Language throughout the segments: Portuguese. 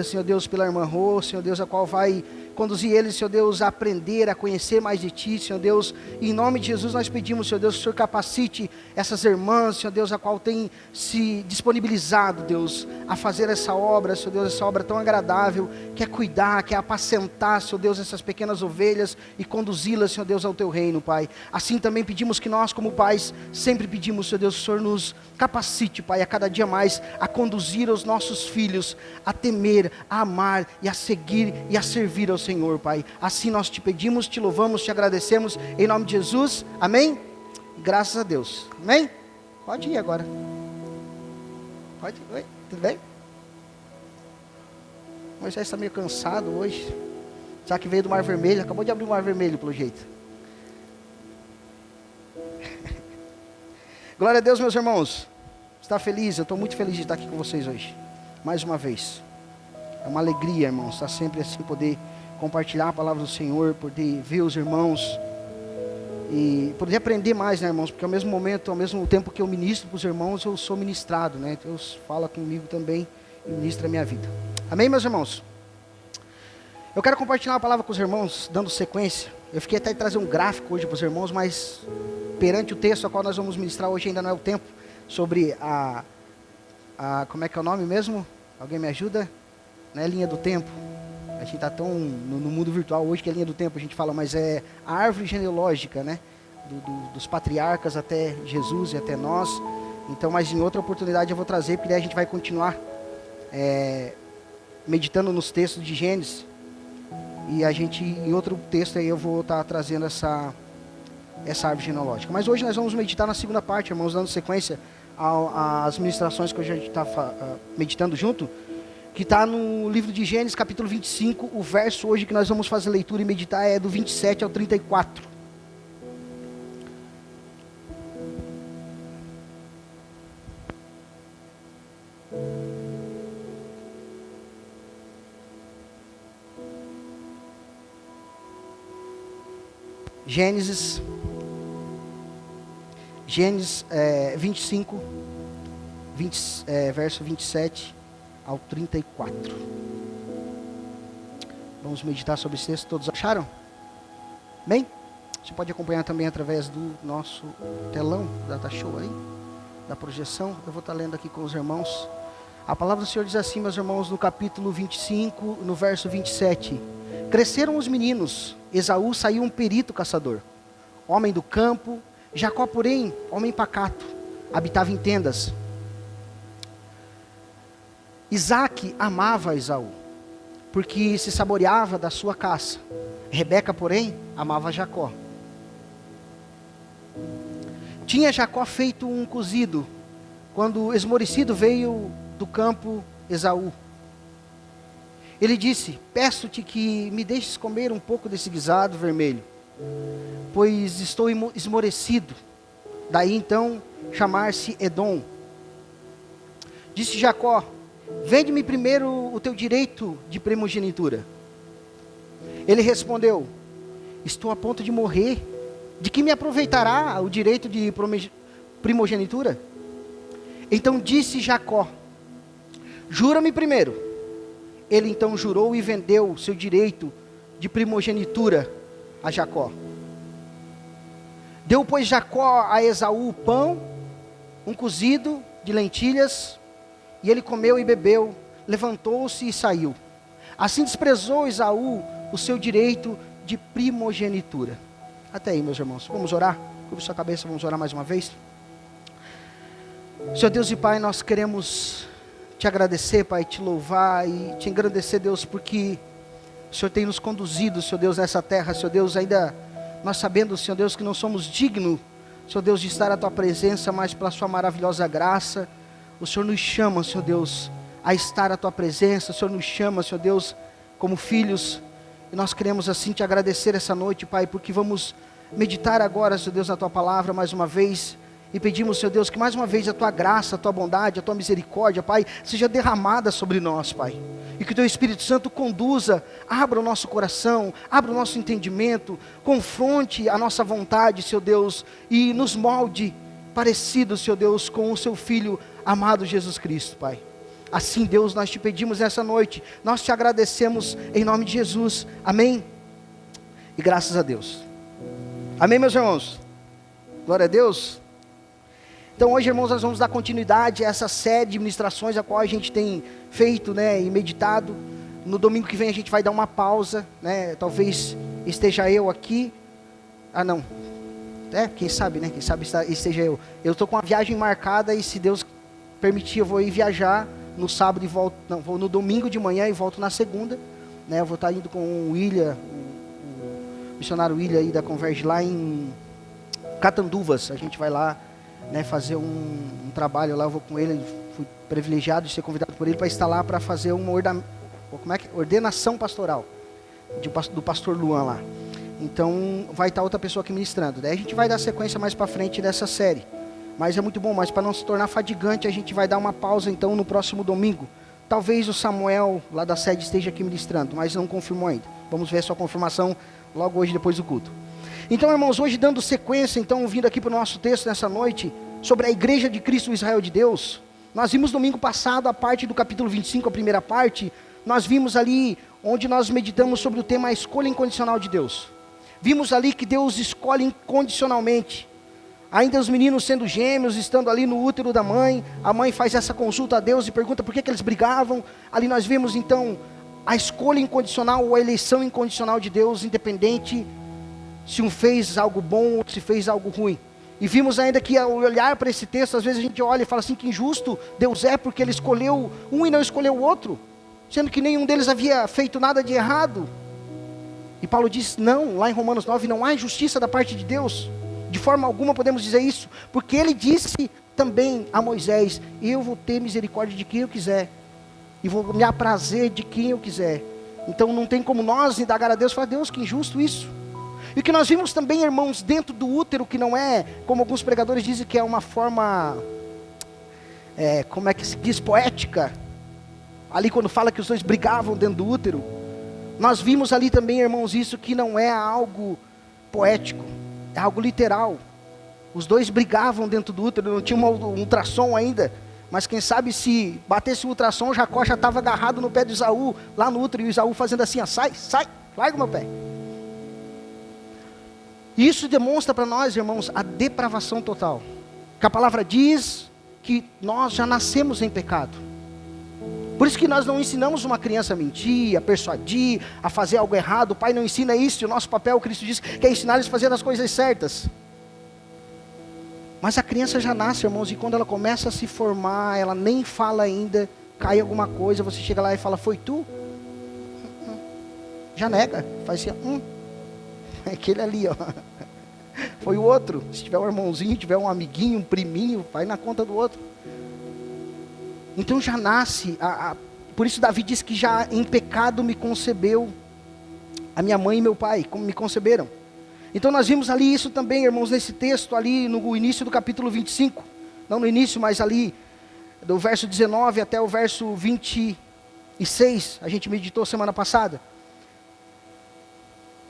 Senhor Deus, pela irmã Rô, Senhor Deus, a qual vai conduzir eles, Senhor Deus, a aprender, a conhecer mais de Ti, Senhor Deus. Em nome de Jesus nós pedimos, Senhor Deus, que o Senhor capacite essas irmãs, Senhor Deus, a qual tem se disponibilizado, Deus, a fazer essa obra, Senhor Deus, essa obra tão agradável, que é cuidar, que é apacentar, Senhor Deus, essas pequenas ovelhas e conduzi-las, Senhor Deus, ao Teu reino, Pai. Assim também pedimos que nós, como pais, sempre pedimos, Senhor Deus, que o Senhor nos capacite, Pai, a cada dia mais, a conduzir os nossos filhos, a temer, a amar e a seguir e a servir ao Senhor, Pai. Assim nós te pedimos, te louvamos, te agradecemos, em nome de Jesus, amém? Graças a Deus, amém? Pode ir agora. Pode ir, oi, tudo bem? Moisés está meio cansado hoje, já que veio do Mar Vermelho, acabou de abrir o Mar Vermelho pelo jeito. Glória a Deus, meus irmãos. Está feliz? Eu estou muito feliz de estar aqui com vocês hoje, mais uma vez. É uma alegria, irmãos, estar sempre assim, poder compartilhar a palavra do Senhor, poder ver os irmãos e poder aprender mais, né, irmãos? Porque ao mesmo momento, ao mesmo tempo que eu ministro para os irmãos, eu sou ministrado, né? Deus fala comigo também e ministra a minha vida. Amém, meus irmãos? Eu quero compartilhar a palavra com os irmãos, dando sequência. Eu fiquei até de trazer um gráfico hoje para os irmãos, mas perante o texto ao qual nós vamos ministrar hoje ainda não é o tempo, sobre como é que é o nome mesmo? Alguém me ajuda? Não é linha do tempo. A gente está tão no mundo virtual hoje que é linha do tempo, a gente fala, mas é a árvore genealógica, né? Dos patriarcas até Jesus e até nós. Então, mas em outra oportunidade eu vou trazer, porque daí a gente vai continuar meditando nos textos de Gênesis. E a gente, em outro texto aí, eu vou estar trazendo essa árvore genealógica. Mas hoje nós vamos meditar na segunda parte, irmãos, dando sequência às ministrações que a gente está meditando junto, que está no livro de Gênesis, capítulo 25, o verso hoje que nós vamos fazer leitura e meditar é do 27 ao 34. Gênesis 25, verso 27 ao 34. Vamos meditar sobre esse texto. Todos acharam? Bem? Você pode acompanhar também através do nosso telão, data show aí, da projeção. Eu vou estar lendo aqui com os irmãos. A palavra do Senhor diz assim, meus irmãos, no capítulo 25, no verso 27. Cresceram os meninos, Esaú saiu um perito caçador, homem do campo. Jacó, porém, homem pacato, habitava em tendas. Isaque amava Esaú, porque se saboreava da sua caça. Rebeca, porém, amava Jacó. Tinha Jacó feito um cozido, quando esmorecido veio do campo Esaú. Ele disse, peço-te que me deixes comer um pouco desse guisado vermelho, pois estou esmorecido. Daí então chamar-se Edom. Disse Jacó, vende-me primeiro o teu direito de primogenitura. Ele respondeu, estou a ponto de morrer, de que me aproveitará o direito de primogenitura? Então disse Jacó, jura-me primeiro. Ele então jurou e vendeu seu direito de primogenitura a Jacó. Deu, pois, Jacó a Esaú pão, um cozido de lentilhas, e ele comeu e bebeu, levantou-se e saiu. Assim desprezou Esaú o seu direito de primogenitura. Até aí, meus irmãos, vamos orar? Curva sua cabeça, vamos orar mais uma vez. Senhor Deus e Pai, nós queremos te agradecer, Pai, te louvar e te engrandecer, Deus, porque o Senhor tem nos conduzido, Senhor Deus, nessa terra, Senhor Deus, ainda nós sabendo, Senhor Deus, que não somos dignos, Senhor Deus, de estar à Tua presença, mas pela Sua maravilhosa graça, o Senhor nos chama, Senhor Deus, a estar à Tua presença, o Senhor nos chama, Senhor Deus, como filhos, e nós queremos assim te agradecer essa noite, Pai, porque vamos meditar agora, Senhor Deus, na Tua palavra mais uma vez. E pedimos, Senhor Deus, que mais uma vez a Tua graça, a Tua bondade, a Tua misericórdia, Pai, seja derramada sobre nós, Pai. E que o Teu Espírito Santo conduza, abra o nosso coração, abra o nosso entendimento, confronte a nossa vontade, Senhor Deus, e nos molde parecido, Senhor Deus, com o Seu Filho amado Jesus Cristo, Pai. Assim, Deus, nós te pedimos nessa noite, nós te agradecemos em nome de Jesus, amém? E graças a Deus, amém, meus irmãos? Glória a Deus. Então hoje, irmãos, nós vamos dar continuidade a essa série de ministrações a qual a gente tem feito, né, e meditado. No domingo que vem a gente vai dar uma pausa, né, talvez esteja eu aqui, não, quem sabe, né, quem sabe esteja eu estou com uma viagem marcada e se Deus permitir eu vou ir viajar no sábado e volto, não, vou no domingo de manhã e volto na segunda, né, eu vou estar indo com o William, o missionário William aí da Converge lá em Catanduvas, a gente vai lá, né, fazer um trabalho lá, eu vou com ele, fui privilegiado de ser convidado por ele para estar lá para fazer uma ordenação pastoral, do pastor Luan lá. Então vai estar outra pessoa aqui ministrando, daí a gente vai dar sequência mais para frente dessa série, mas é muito bom, mas para não se tornar fadigante, a gente vai dar uma pausa então no próximo domingo. Talvez o Samuel lá da sede esteja aqui ministrando, mas não confirmou ainda, vamos ver a sua confirmação logo hoje depois do culto. Então, irmãos, hoje dando sequência, então, vindo aqui para o nosso texto nessa noite, sobre a igreja de Cristo, o Israel de Deus, nós vimos domingo passado a parte do capítulo 25, a primeira parte, nós vimos ali, onde nós meditamos sobre o tema a escolha incondicional de Deus. Vimos ali que Deus escolhe incondicionalmente, ainda os meninos sendo gêmeos, estando ali no útero da mãe, a mãe faz essa consulta a Deus e pergunta por que eles brigavam, ali nós vimos então, a escolha incondicional ou a eleição incondicional de Deus, independente se um fez algo bom ou se fez algo ruim. E vimos ainda que ao olhar para esse texto, às vezes a gente olha e fala assim, que injusto Deus é, porque Ele escolheu um e não escolheu o outro, sendo que nenhum deles havia feito nada de errado. E Paulo diz, não, lá em Romanos 9, não há injustiça da parte de Deus, de forma alguma podemos dizer isso, porque Ele disse também a Moisés, eu vou ter misericórdia de quem eu quiser, e vou me aprazer de quem eu quiser. Então não tem como nós indagar a Deus, falar, Deus, que injusto isso. E o que nós vimos também, irmãos, dentro do útero, que não é, como alguns pregadores dizem, que é uma forma, como é que se diz, poética, ali quando fala que os dois brigavam dentro do útero, nós vimos ali também, irmãos, isso que não é algo poético, é algo literal. Os dois brigavam dentro do útero, não tinha um ultrassom ainda, mas quem sabe se batesse o ultrassom, Jacó já estava agarrado no pé de Esaú, lá no útero, e Esaú fazendo assim, ó, sai, larga o meu pé. Isso demonstra para nós, irmãos, a depravação total. Que a palavra diz que nós já nascemos em pecado. Por isso que nós não ensinamos uma criança a mentir, a persuadir, a fazer algo errado. O pai não ensina isso, e o nosso papel, Cristo diz, que é ensinar eles a fazer as coisas certas. Mas a criança já nasce, irmãos, e quando ela começa a se formar, ela nem fala ainda, cai alguma coisa, você chega lá e fala, foi tu? Já nega, faz assim, é aquele ali, ó. Foi o outro. Se tiver um irmãozinho, tiver um amiguinho, um priminho, vai na conta do outro. Então já nasce, por isso Davi diz que já em pecado me concebeu a minha mãe e meu pai, como me conceberam. Então nós vimos ali isso também, irmãos, nesse texto ali no início do capítulo 25, não no início, mas ali do verso 19 até o verso 26, a gente meditou semana passada.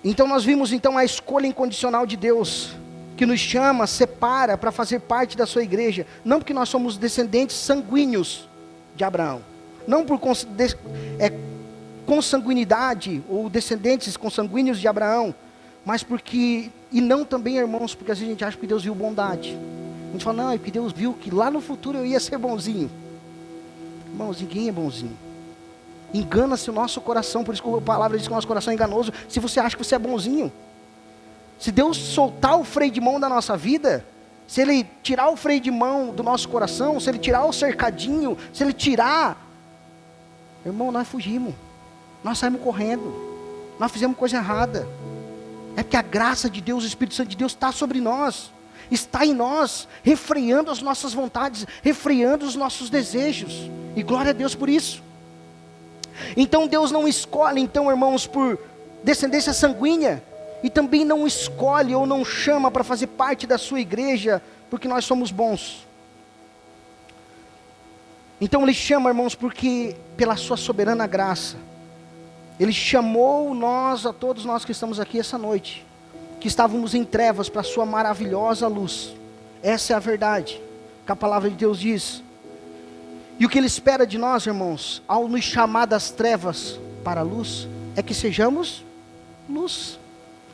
Então nós vimos então a escolha incondicional de Deus, que nos chama, separa para fazer parte da sua igreja, não porque nós somos descendentes sanguíneos de Abraão, não por consanguinidade ou descendentes consanguíneos de Abraão, mas porque, e não também, irmãos, porque às vezes a gente acha que Deus viu bondade, a gente fala, não, é porque Deus viu que lá no futuro eu ia ser bonzinho. Irmãos, ninguém é bonzinho. Engana-se o nosso coração, por isso que a palavra diz que o nosso coração é enganoso, se você acha que você é bonzinho. Se Deus soltar o freio de mão da nossa vida, se Ele tirar o freio de mão do nosso coração, se Ele tirar o cercadinho, se Ele tirar, irmão, nós fugimos, nós saímos correndo, nós fizemos coisa errada. É porque a graça de Deus, o Espírito Santo de Deus está sobre nós, está em nós, refreando as nossas vontades, refreando os nossos desejos, e glória a Deus por isso. Então Deus não escolhe, então, irmãos, por descendência sanguínea, e também não escolhe ou não chama para fazer parte da sua igreja, porque nós somos bons. Então Ele chama, irmãos, porque pela sua soberana graça, Ele chamou nós, a todos nós que estamos aqui essa noite, que estávamos em trevas, para a sua maravilhosa luz. Essa é a verdade, que a palavra de Deus diz. E o que Ele espera de nós, irmãos, ao nos chamar das trevas para a luz, é que sejamos luz.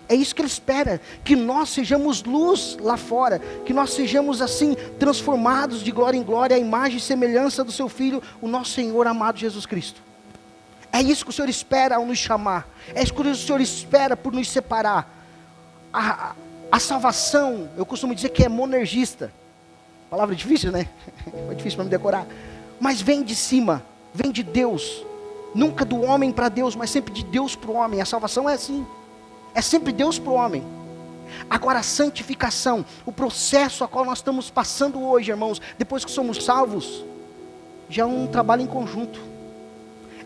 É isso que Ele espera, que nós sejamos luz lá fora, que nós sejamos assim, transformados de glória em glória, à imagem e semelhança do Seu Filho, o nosso Senhor amado Jesus Cristo. É isso que o Senhor espera ao nos chamar, é isso que o Senhor espera por nos separar. A salvação, eu costumo dizer que é monergista, palavra difícil, né? É difícil para me decorar, mas vem de cima, vem de Deus, nunca do homem para Deus, mas sempre de Deus para o homem. A salvação é assim. É sempre Deus para o homem. Agora a santificação, o processo a qual nós estamos passando hoje, irmãos, depois que somos salvos, já é um trabalho em conjunto.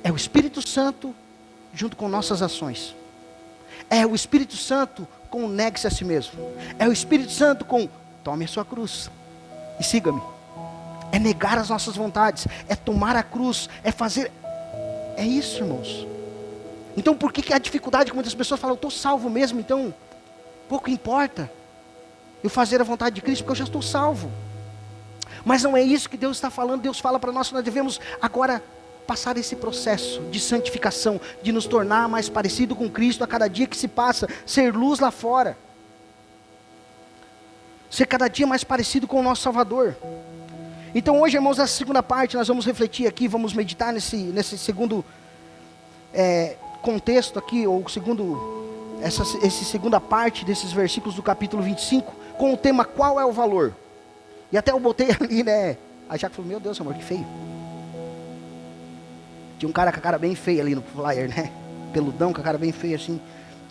É o Espírito Santo junto com nossas ações. É o Espírito Santo com o negue-se a si mesmo. É o Espírito Santo com tome a sua cruz e siga-me. É negar as nossas vontades, é tomar a cruz, é fazer. É isso, irmãos. Então por que a dificuldade que muitas pessoas falam, eu estou salvo mesmo, então pouco importa eu fazer a vontade de Cristo, porque eu já estou salvo. Mas não é isso que Deus está falando. Deus fala para nós que nós devemos agora passar esse processo de santificação, de nos tornar mais parecido com Cristo a cada dia que se passa, ser luz lá fora, ser cada dia mais parecido com o nosso Salvador. Então hoje, irmãos, nessa segunda parte, nós vamos refletir aqui, vamos meditar nesse segundo contexto aqui, ou essa segunda parte desses versículos do capítulo 25, com o tema qual é o valor. E até eu botei ali, né, a Jaque falou, meu Deus, amor, que feio. Tinha um cara com a cara bem feia ali no flyer, né, peludão, com a cara bem feia assim,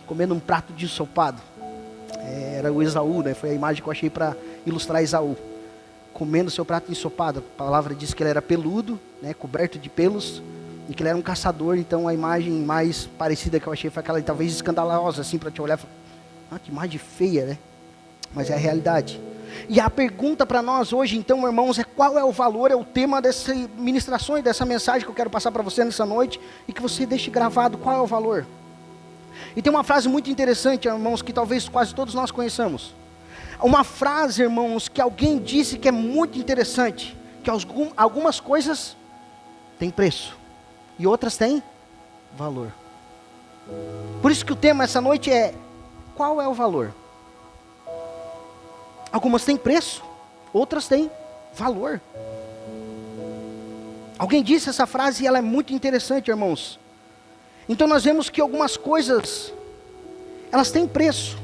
comendo um prato de ensopado. Era o Esaú, né, foi a imagem que eu achei para ilustrar Esaú, comendo seu prato de ensopado. A palavra diz que ele era peludo, né, coberto de pelos, e que ele era um caçador. Então a imagem mais parecida que eu achei foi aquela talvez escandalosa, assim, para te olhar e falar, que imagem feia, né? Mas é a realidade. E a pergunta para nós hoje, então, irmãos, é qual é o valor, é o tema dessa ministração e dessa mensagem que eu quero passar para você nessa noite, e que você deixe gravado, qual é o valor? E tem uma frase muito interessante, irmãos, que talvez quase todos nós conheçamos. Uma frase, irmãos, que alguém disse que é muito interessante, que algumas coisas têm preço e outras têm valor. Por isso que o tema essa noite é, qual é o valor? Algumas têm preço, outras têm valor. Alguém disse essa frase e ela é muito interessante, irmãos. Então nós vemos que algumas coisas, elas têm preço.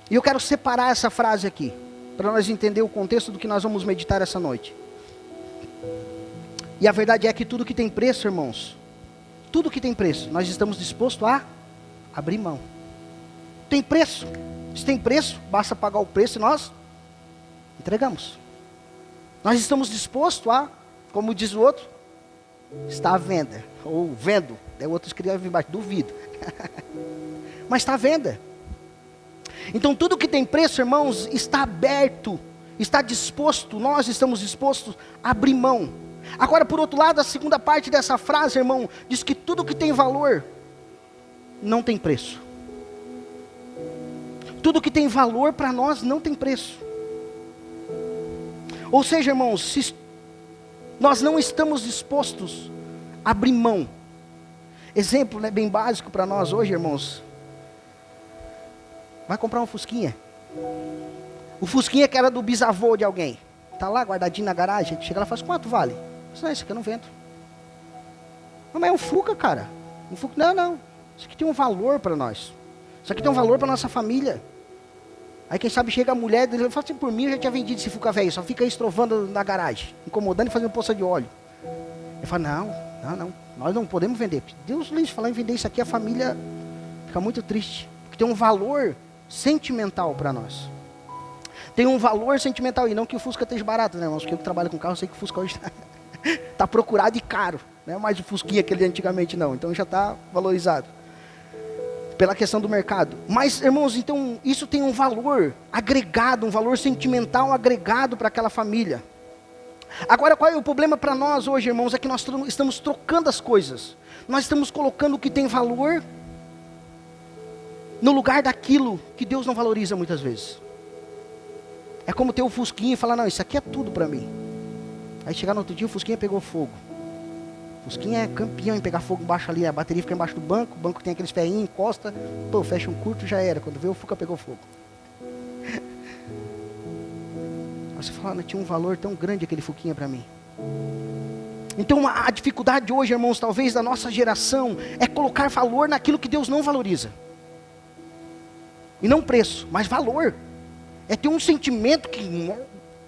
E eu quero separar essa frase aqui, para nós entender o contexto do que nós vamos meditar essa noite. E a verdade é que tudo que tem preço, irmãos, tudo que tem preço, nós estamos dispostos a abrir mão. Tem preço? Se tem preço, basta pagar o preço e nós entregamos. Nós estamos dispostos a, como diz o outro, está à venda, ou vendo. O outro escreve embaixo, duvido. Mas está à venda. Então tudo que tem preço, irmãos, está aberto, está disposto, nós estamos dispostos a abrir mão. Agora, por outro lado, a segunda parte dessa frase, irmão, diz que tudo que tem valor não tem preço. Tudo que tem valor para nós não tem preço. Ou seja, irmãos, se nós não estamos dispostos a abrir mão. Exemplo, né, bem básico para nós hoje, irmãos. Vai comprar um Fusquinha. O Fusquinha que era do bisavô de alguém. Está lá guardadinho na garagem. Chega lá e fala, quanto vale? Não, isso aqui eu não vendo. Não, mas é um Fuca, cara. Um Fuca, não. Isso aqui tem um valor para nós. Isso aqui tem um valor para nossa família. Aí quem sabe chega a mulher dele e fala assim, por mim eu já tinha vendido esse Fuca velho. Só fica aí estrovando na garagem. Incomodando e fazendo poça de óleo. Ele fala, não. Nós não podemos vender. Deus livre, falar em vender isso aqui, a família fica muito triste. Porque tem um valor sentimental para nós. Tem um valor sentimental. E não que o Fusca esteja barato, né, irmãos? Porque eu que trabalho com carro, eu sei que o Fusca hoje está procurado e caro. Não é mais o Fusquinha aquele antigamente, não. Então já está valorizado. Pela questão do mercado. Mas, irmãos, então isso tem um valor agregado, um valor sentimental agregado para aquela família. Agora, qual é o problema para nós hoje, irmãos? É que nós estamos trocando as coisas. Nós estamos colocando o que tem valor no lugar daquilo que Deus não valoriza muitas vezes. É como ter o Fusquinha e falar, não, isso aqui é tudo para mim. Aí chegar no outro dia, o Fusquinha pegou fogo. O Fusquinha é campeão em pegar fogo embaixo ali, a bateria fica embaixo do banco, o banco tem aqueles ferrinhos, encosta, pô, fecha um curto, já era. Quando vê, o Fuca pegou fogo. Aí você fala, tinha um valor tão grande aquele Fuquinha para mim. Então a dificuldade hoje, irmãos, talvez da nossa geração, é colocar valor naquilo que Deus não valoriza. E não preço, mas valor. É ter um sentimento que,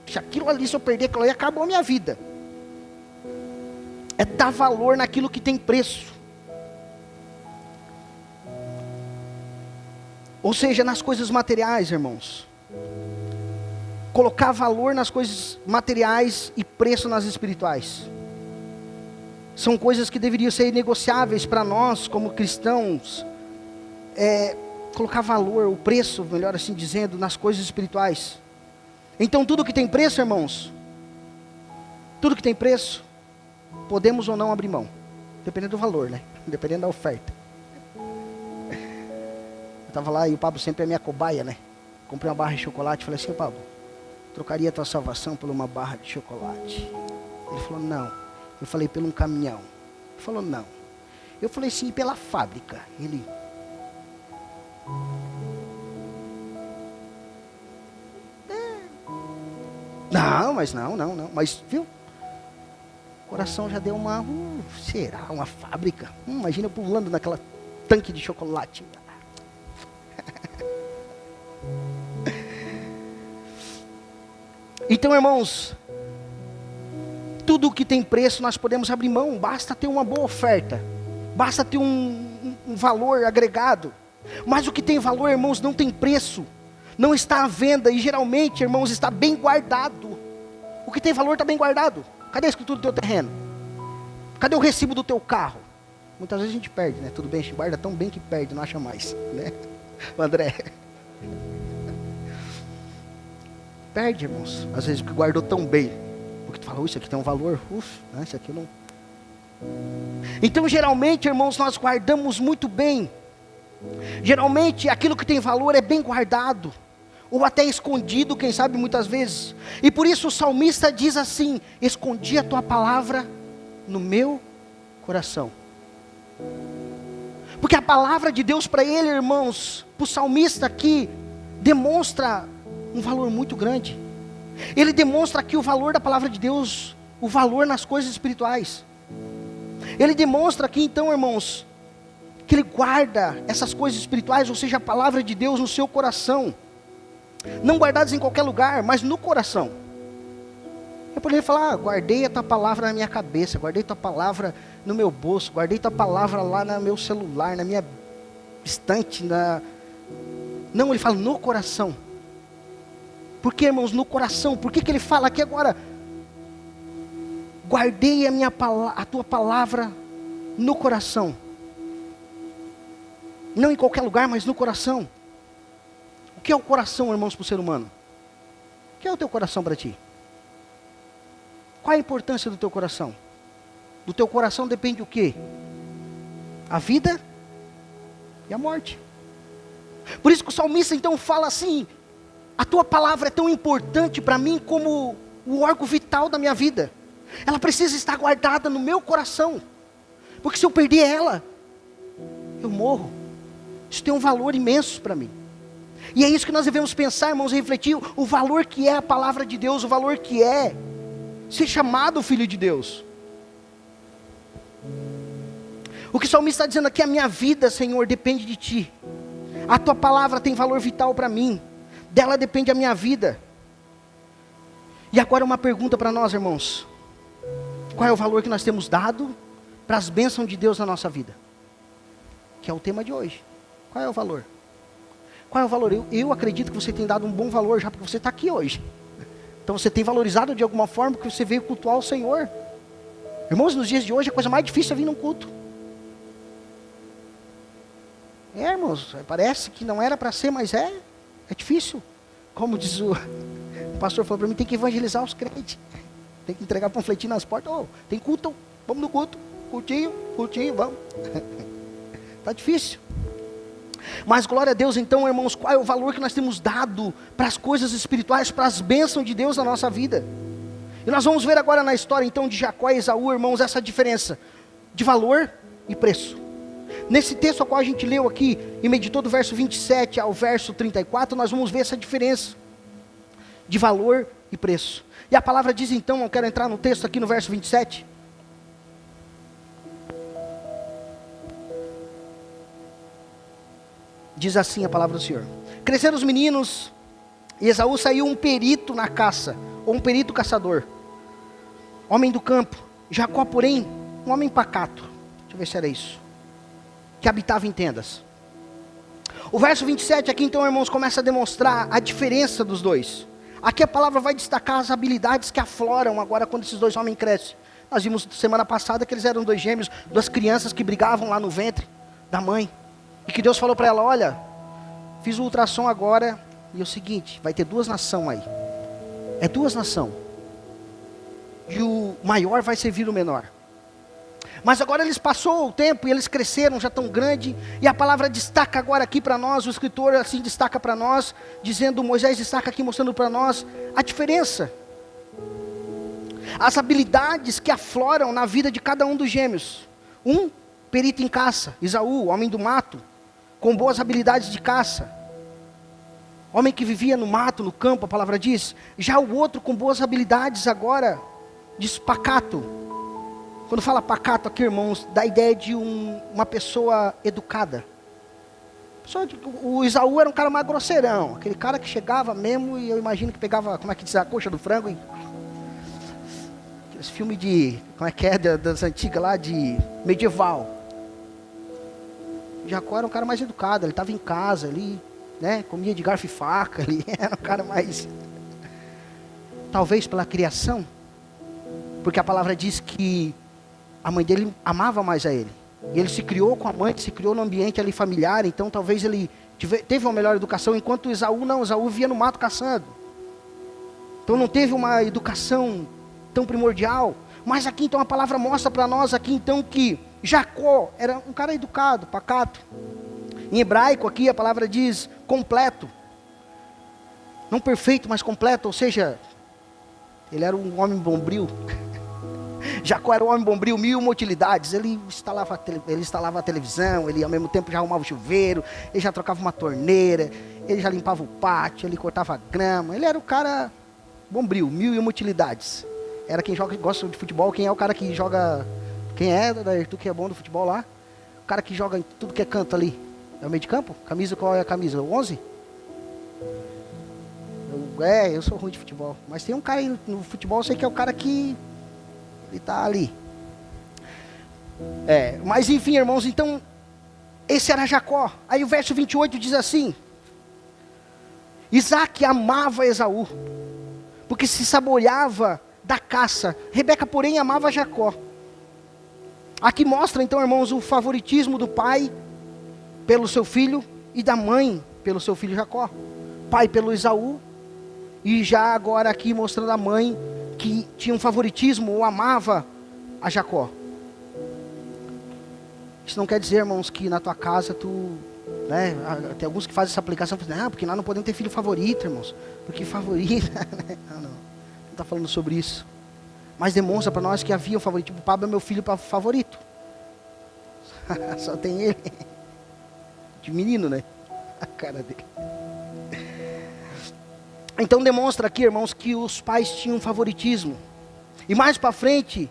se aquilo ali, se eu perder aquilo ali, acabou a minha vida. É dar valor naquilo que tem preço. Ou seja, nas coisas materiais, irmãos. Colocar valor nas coisas materiais e preço nas espirituais. São coisas que deveriam ser negociáveis para nós, como cristãos. Colocar valor, o preço, melhor assim dizendo, nas coisas espirituais. Então tudo que tem preço, irmãos, tudo que tem preço, podemos ou não abrir mão, dependendo do valor, né? Dependendo da oferta. Eu estava lá e o Pablo sempre é minha cobaia, né? Comprei uma barra de chocolate, falei assim, Pablo, trocaria a tua salvação por uma barra de chocolate? Ele falou, não. Eu falei, pelo um caminhão? Ele falou, não. Eu falei, sim, pela fábrica. Ele... Não, mas não. Mas, viu? O coração já deu uma... será? Uma fábrica? Imagina eu pulando naquela tanque de chocolate. Então, irmãos, tudo que tem preço nós podemos abrir mão. Basta ter uma boa oferta. Basta ter um valor agregado. Mas o que tem valor, irmãos, não tem preço. Não está à venda e geralmente, irmãos, está bem guardado. O que tem valor está bem guardado. Cadê a escritura do teu terreno? Cadê o recibo do teu carro? Muitas vezes a gente perde, né? Tudo bem, a gente guarda tão bem que perde, não acha mais, né? O André. Perde, irmãos. Às vezes o que guardou tão bem. Porque tu falou, isso aqui tem um valor. Né? Isso aqui não... Então, geralmente, irmãos, nós guardamos muito bem. Geralmente, aquilo que tem valor é bem guardado. Ou até escondido, quem sabe, muitas vezes. E por isso o salmista diz assim, escondi a tua palavra no meu coração. Porque a palavra de Deus para ele, irmãos, para o salmista aqui, demonstra um valor muito grande. Ele demonstra aqui o valor da palavra de Deus, o valor nas coisas espirituais. Ele demonstra aqui então, irmãos, que ele guarda essas coisas espirituais, ou seja, a palavra de Deus no seu coração. Não guardadas em qualquer lugar, mas no coração. Eu poderia falar, guardei a tua palavra na minha cabeça, guardei tua palavra no meu bolso, guardei tua palavra lá no meu celular, na minha estante. Não, ele fala no coração. Por que, irmãos, no coração? Por que ele fala aqui agora? Guardei a tua palavra no coração. Não em qualquer lugar, mas no coração. O que é o coração, irmãos, para o ser humano? O que é o teu coração para ti? Qual a importância do teu coração? Do teu coração depende o quê? A vida e a morte. Por isso que o salmista então fala assim, a tua palavra é tão importante para mim como o órgão vital da minha vida. Ela precisa estar guardada no meu coração. Porque se eu perder ela, eu morro. Isso tem um valor imenso para mim. E é isso que nós devemos pensar, irmãos, e refletir o valor que é a palavra de Deus, o valor que é ser chamado filho de Deus. O que o salmista está dizendo aqui, a minha vida, Senhor, depende de Ti. A Tua palavra tem valor vital para mim. Dela depende a minha vida. E agora uma pergunta para nós, irmãos. Qual é o valor que nós temos dado para as bênçãos de Deus na nossa vida? Que é o tema de hoje. Qual é o valor? Qual é o valor? Eu acredito que você tem dado um bom valor já porque você está aqui hoje. Então você tem valorizado de alguma forma que você veio cultuar o Senhor. Irmãos, nos dias de hoje a coisa mais difícil é vir num culto. Irmãos, parece que não era para ser, mas é difícil. Como diz o pastor falou para mim, tem que evangelizar os crentes. Tem que entregar panfletinho nas portas. Tem culto, vamos no culto. Cultinho, vamos. Está difícil. Mas glória a Deus então, irmãos, qual é o valor que nós temos dado para as coisas espirituais, para as bênçãos de Deus na nossa vida? E nós vamos ver agora na história então de Jacó e Esaú, irmãos, essa diferença de valor e preço. Nesse texto ao qual a gente leu aqui e meditou do verso 27 ao verso 34, nós vamos ver essa diferença de valor e preço. E a palavra diz então, eu quero entrar no texto aqui no verso 27. Diz assim a palavra do Senhor: cresceram os meninos, e Esaú saiu um perito na caça, ou um perito caçador, homem do campo. Jacó, porém, um homem pacato, deixa eu ver se era isso, que habitava em tendas. O verso 27 aqui então, irmãos, começa a demonstrar a diferença dos dois. Aqui a palavra vai destacar as habilidades que afloram agora quando esses dois homens crescem. Nós vimos semana passada que eles eram dois gêmeos, duas crianças que brigavam lá no ventre da mãe. E que Deus falou para ela: olha, fiz o ultrassom agora, e é o seguinte, vai ter duas nações aí. É duas nações. E o maior vai servir o menor. Mas agora eles passou o tempo e eles cresceram, já tão grande. E a palavra destaca agora aqui para nós, o escritor assim destaca para nós, dizendo, Moisés destaca aqui mostrando para nós a diferença. As habilidades que afloram na vida de cada um dos gêmeos. Um, perito em caça, Esaú, homem do mato, com boas habilidades de caça. Homem que vivia no mato, no campo, a palavra diz. Já o outro com boas habilidades agora, diz pacato. Quando fala pacato aqui, irmãos, dá a ideia de uma pessoa educada. O Esaú era um cara mais grosseirão, aquele cara que chegava mesmo e eu imagino que pegava, como é que diz, a coxa do frango, hein? Aqueles filmes de, como é que é, das antigas lá, de medieval. Jacó era um cara mais educado, ele estava em casa ali, né, comia de garfo e faca, ele era um cara mais, talvez pela criação, porque a palavra diz que a mãe dele amava mais a ele, e ele se criou com a mãe, se criou no ambiente ali familiar, então talvez ele teve uma melhor educação, enquanto Esaú não, Esaú vivia no mato caçando, então não teve uma educação tão primordial. Mas aqui então a palavra mostra para nós aqui então que Jacó era um cara educado, pacato. Em hebraico aqui a palavra diz completo. Não perfeito, mas completo, ou seja, ele era um homem bombril. Jacó era um homem bombril, mil utilidades. Ele instalava a televisão, ele ao mesmo tempo já arrumava o chuveiro, ele já trocava uma torneira, ele já limpava o pátio, ele cortava grama. Ele era o cara bombril, mil utilidades. Era quem gosta de futebol, quem é o cara que joga... Quem é, tu que é bom do futebol lá? O cara que joga em tudo que é canto ali. É o meio de campo? Camisa, qual é a camisa? O 11? Eu sou ruim de futebol. Mas tem um cara aí no futebol, eu sei que é o cara que... Ele tá ali. Mas enfim, irmãos, então... Esse era Jacó. Aí o verso 28 diz assim... Isaac amava Esaú, porque se saboreava da caça. Rebeca, porém, amava Jacó. Aqui mostra, então, irmãos, o favoritismo do pai pelo seu filho e da mãe pelo seu filho Jacó. Pai pelo Esaú, e já agora aqui mostrando a mãe que tinha um favoritismo ou amava a Jacó. Isso não quer dizer, irmãos, que na tua casa tu... Né, tem alguns que fazem essa aplicação, porque nós não podemos ter filho favorito, irmãos. Porque favorito... Não está falando sobre isso, mas demonstra para nós que havia um favorito. Tipo, o Pablo é meu filho favorito. Só tem ele. De menino, né? A cara dele. Então demonstra aqui, irmãos, que os pais tinham favoritismo. E mais para frente,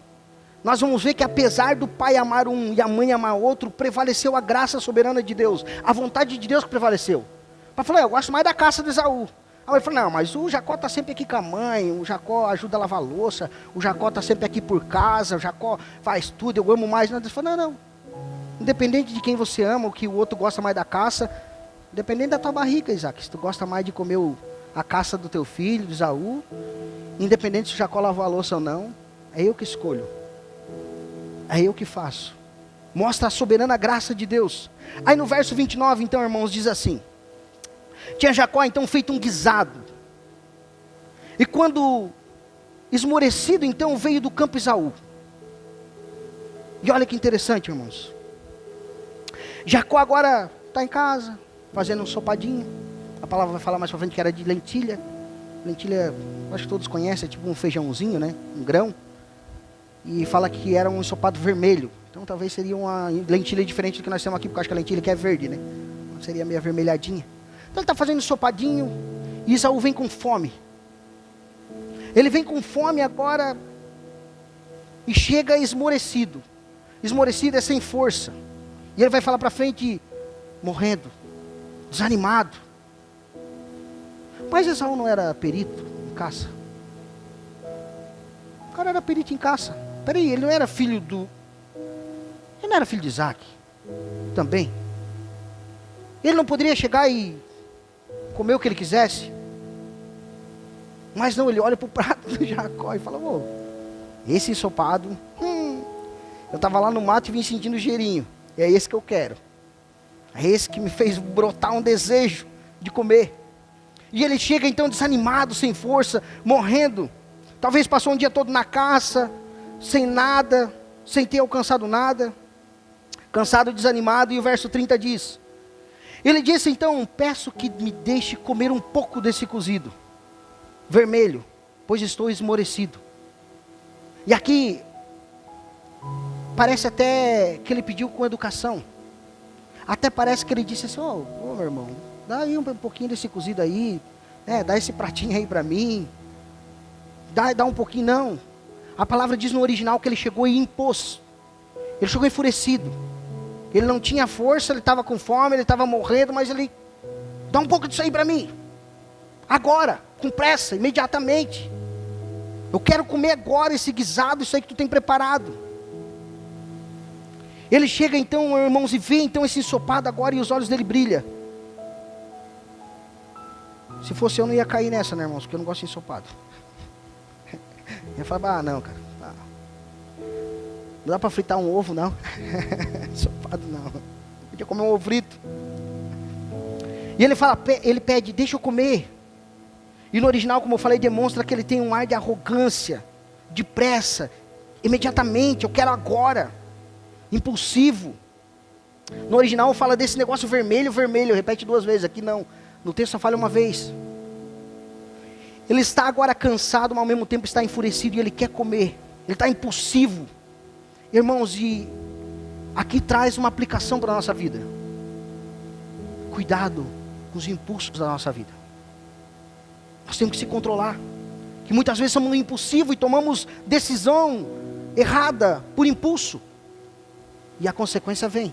nós vamos ver que apesar do pai amar um e a mãe amar outro, prevaleceu a graça soberana de Deus. A vontade de Deus que prevaleceu. O pai falou, eu gosto mais da caça de Esaú. A mãe falou, não, mas o Jacó está sempre aqui com a mãe, o Jacó ajuda a lavar a louça, o Jacó está sempre aqui por casa, o Jacó faz tudo, eu amo mais. Ele falou, não. Independente de quem você ama, ou que o outro gosta mais da caça, independente da tua barriga, Isaac, se tu gosta mais de comer a caça do teu filho, de Esaú, independente se o Jacó lavou a louça ou não, é eu que escolho. É eu que faço. Mostra a soberana graça de Deus. Aí no verso 29, então, irmãos, diz assim... Tinha Jacó então feito um guisado. E quando esmorecido, então veio do campo Esaú. E olha que interessante, irmãos. Jacó agora está em casa, fazendo um sopadinho. A palavra vai falar mais para frente que era de lentilha. Lentilha, acho que todos conhecem, é tipo um feijãozinho, né? Um grão. E fala que era um ensopado vermelho. Então talvez seria uma lentilha diferente do que nós temos aqui, porque eu acho que a lentilha aqui é verde, né? Então, seria meio avermelhadinha. Então ele está fazendo ensopadinho, e Esaú vem com fome. Ele vem com fome agora, e chega esmorecido. Esmorecido é sem força. E ele vai falar para frente, morrendo, desanimado. Mas Esaú não era perito em caça. O cara era perito em caça. Peraí, ele não era filho do... Ele não era filho de Isaac? Também. Ele não poderia chegar e comer o que ele quisesse? Mas não, ele olha para o prato do Jacó e fala, ô, esse ensopado, eu estava lá no mato e vim sentindo o cheirinho. E é esse que eu quero. É esse que me fez brotar um desejo de comer. E ele chega então desanimado, sem força, morrendo. Talvez passou um dia todo na caça, sem nada, sem ter alcançado nada. Cansado, desanimado, e o verso 30 diz. Ele disse então, peço que me deixe comer um pouco desse cozido vermelho, pois estou esmorecido. E aqui, parece até que ele pediu com educação. Até parece que ele disse assim, ô meu irmão, dá aí um pouquinho desse cozido aí, dá esse pratinho aí para mim, dá um pouquinho, não. A palavra diz no original que ele chegou e impôs, ele chegou enfurecido, ele não tinha força, ele estava com fome, ele estava morrendo, mas ele, dá um pouco disso aí para mim, agora, com pressa, imediatamente, eu quero comer agora esse guisado, isso aí que tu tem preparado. Ele chega então, irmãos, e vê então esse ensopado agora, e os olhos dele brilham. Se fosse eu, não ia cair nessa, né, irmãos? Porque eu não gosto de ensopado. Eu ia falar, não, cara. Não dá para fritar um ovo, não. Ensopado, não. Podia comer um ovo frito. E ele fala, ele pede, deixa eu comer. E no original, como eu falei, demonstra que ele tem um ar de arrogância, de pressa. Imediatamente, eu quero agora. Impulsivo. No original fala desse negócio vermelho, repete 2 vezes, aqui não, no texto só fala uma vez. Ele está agora cansado, mas ao mesmo tempo está enfurecido e ele quer comer, ele está impulsivo. Irmãos, e aqui traz uma aplicação para a nossa vida. Cuidado com os impulsos da nossa vida. Nós temos que se controlar, que muitas vezes somos impulsivos e tomamos decisão errada por impulso. E a consequência vem.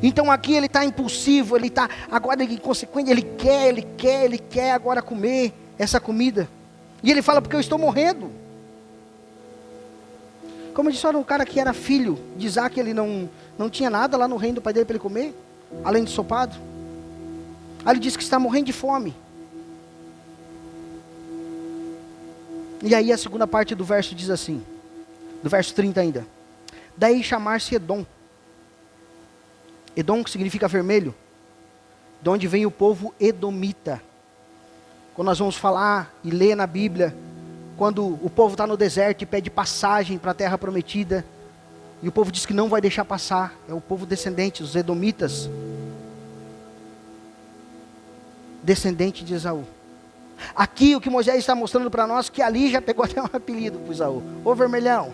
Então aqui ele está impulsivo, ele está agora inconsequente, ele quer agora comer essa comida. E ele fala, porque eu estou morrendo. Como eu disse, olha, um cara que era filho de Isaac, ele não tinha nada lá no reino do pai dele para ele comer, além de ensopado. Aí ele diz que está morrendo de fome. E aí a segunda parte do verso diz assim, do verso 30 ainda. Daí chamar-se Edom. Edom, que significa vermelho, de onde vem o povo edomita. Quando nós vamos falar e ler na Bíblia, quando o povo está no deserto e pede passagem para a terra prometida, e o povo diz que não vai deixar passar, é o povo descendente, os edomitas, descendente de Esaú. Aqui o que Moisés está mostrando para nós, que ali já pegou até um apelido para Esaú, o vermelhão.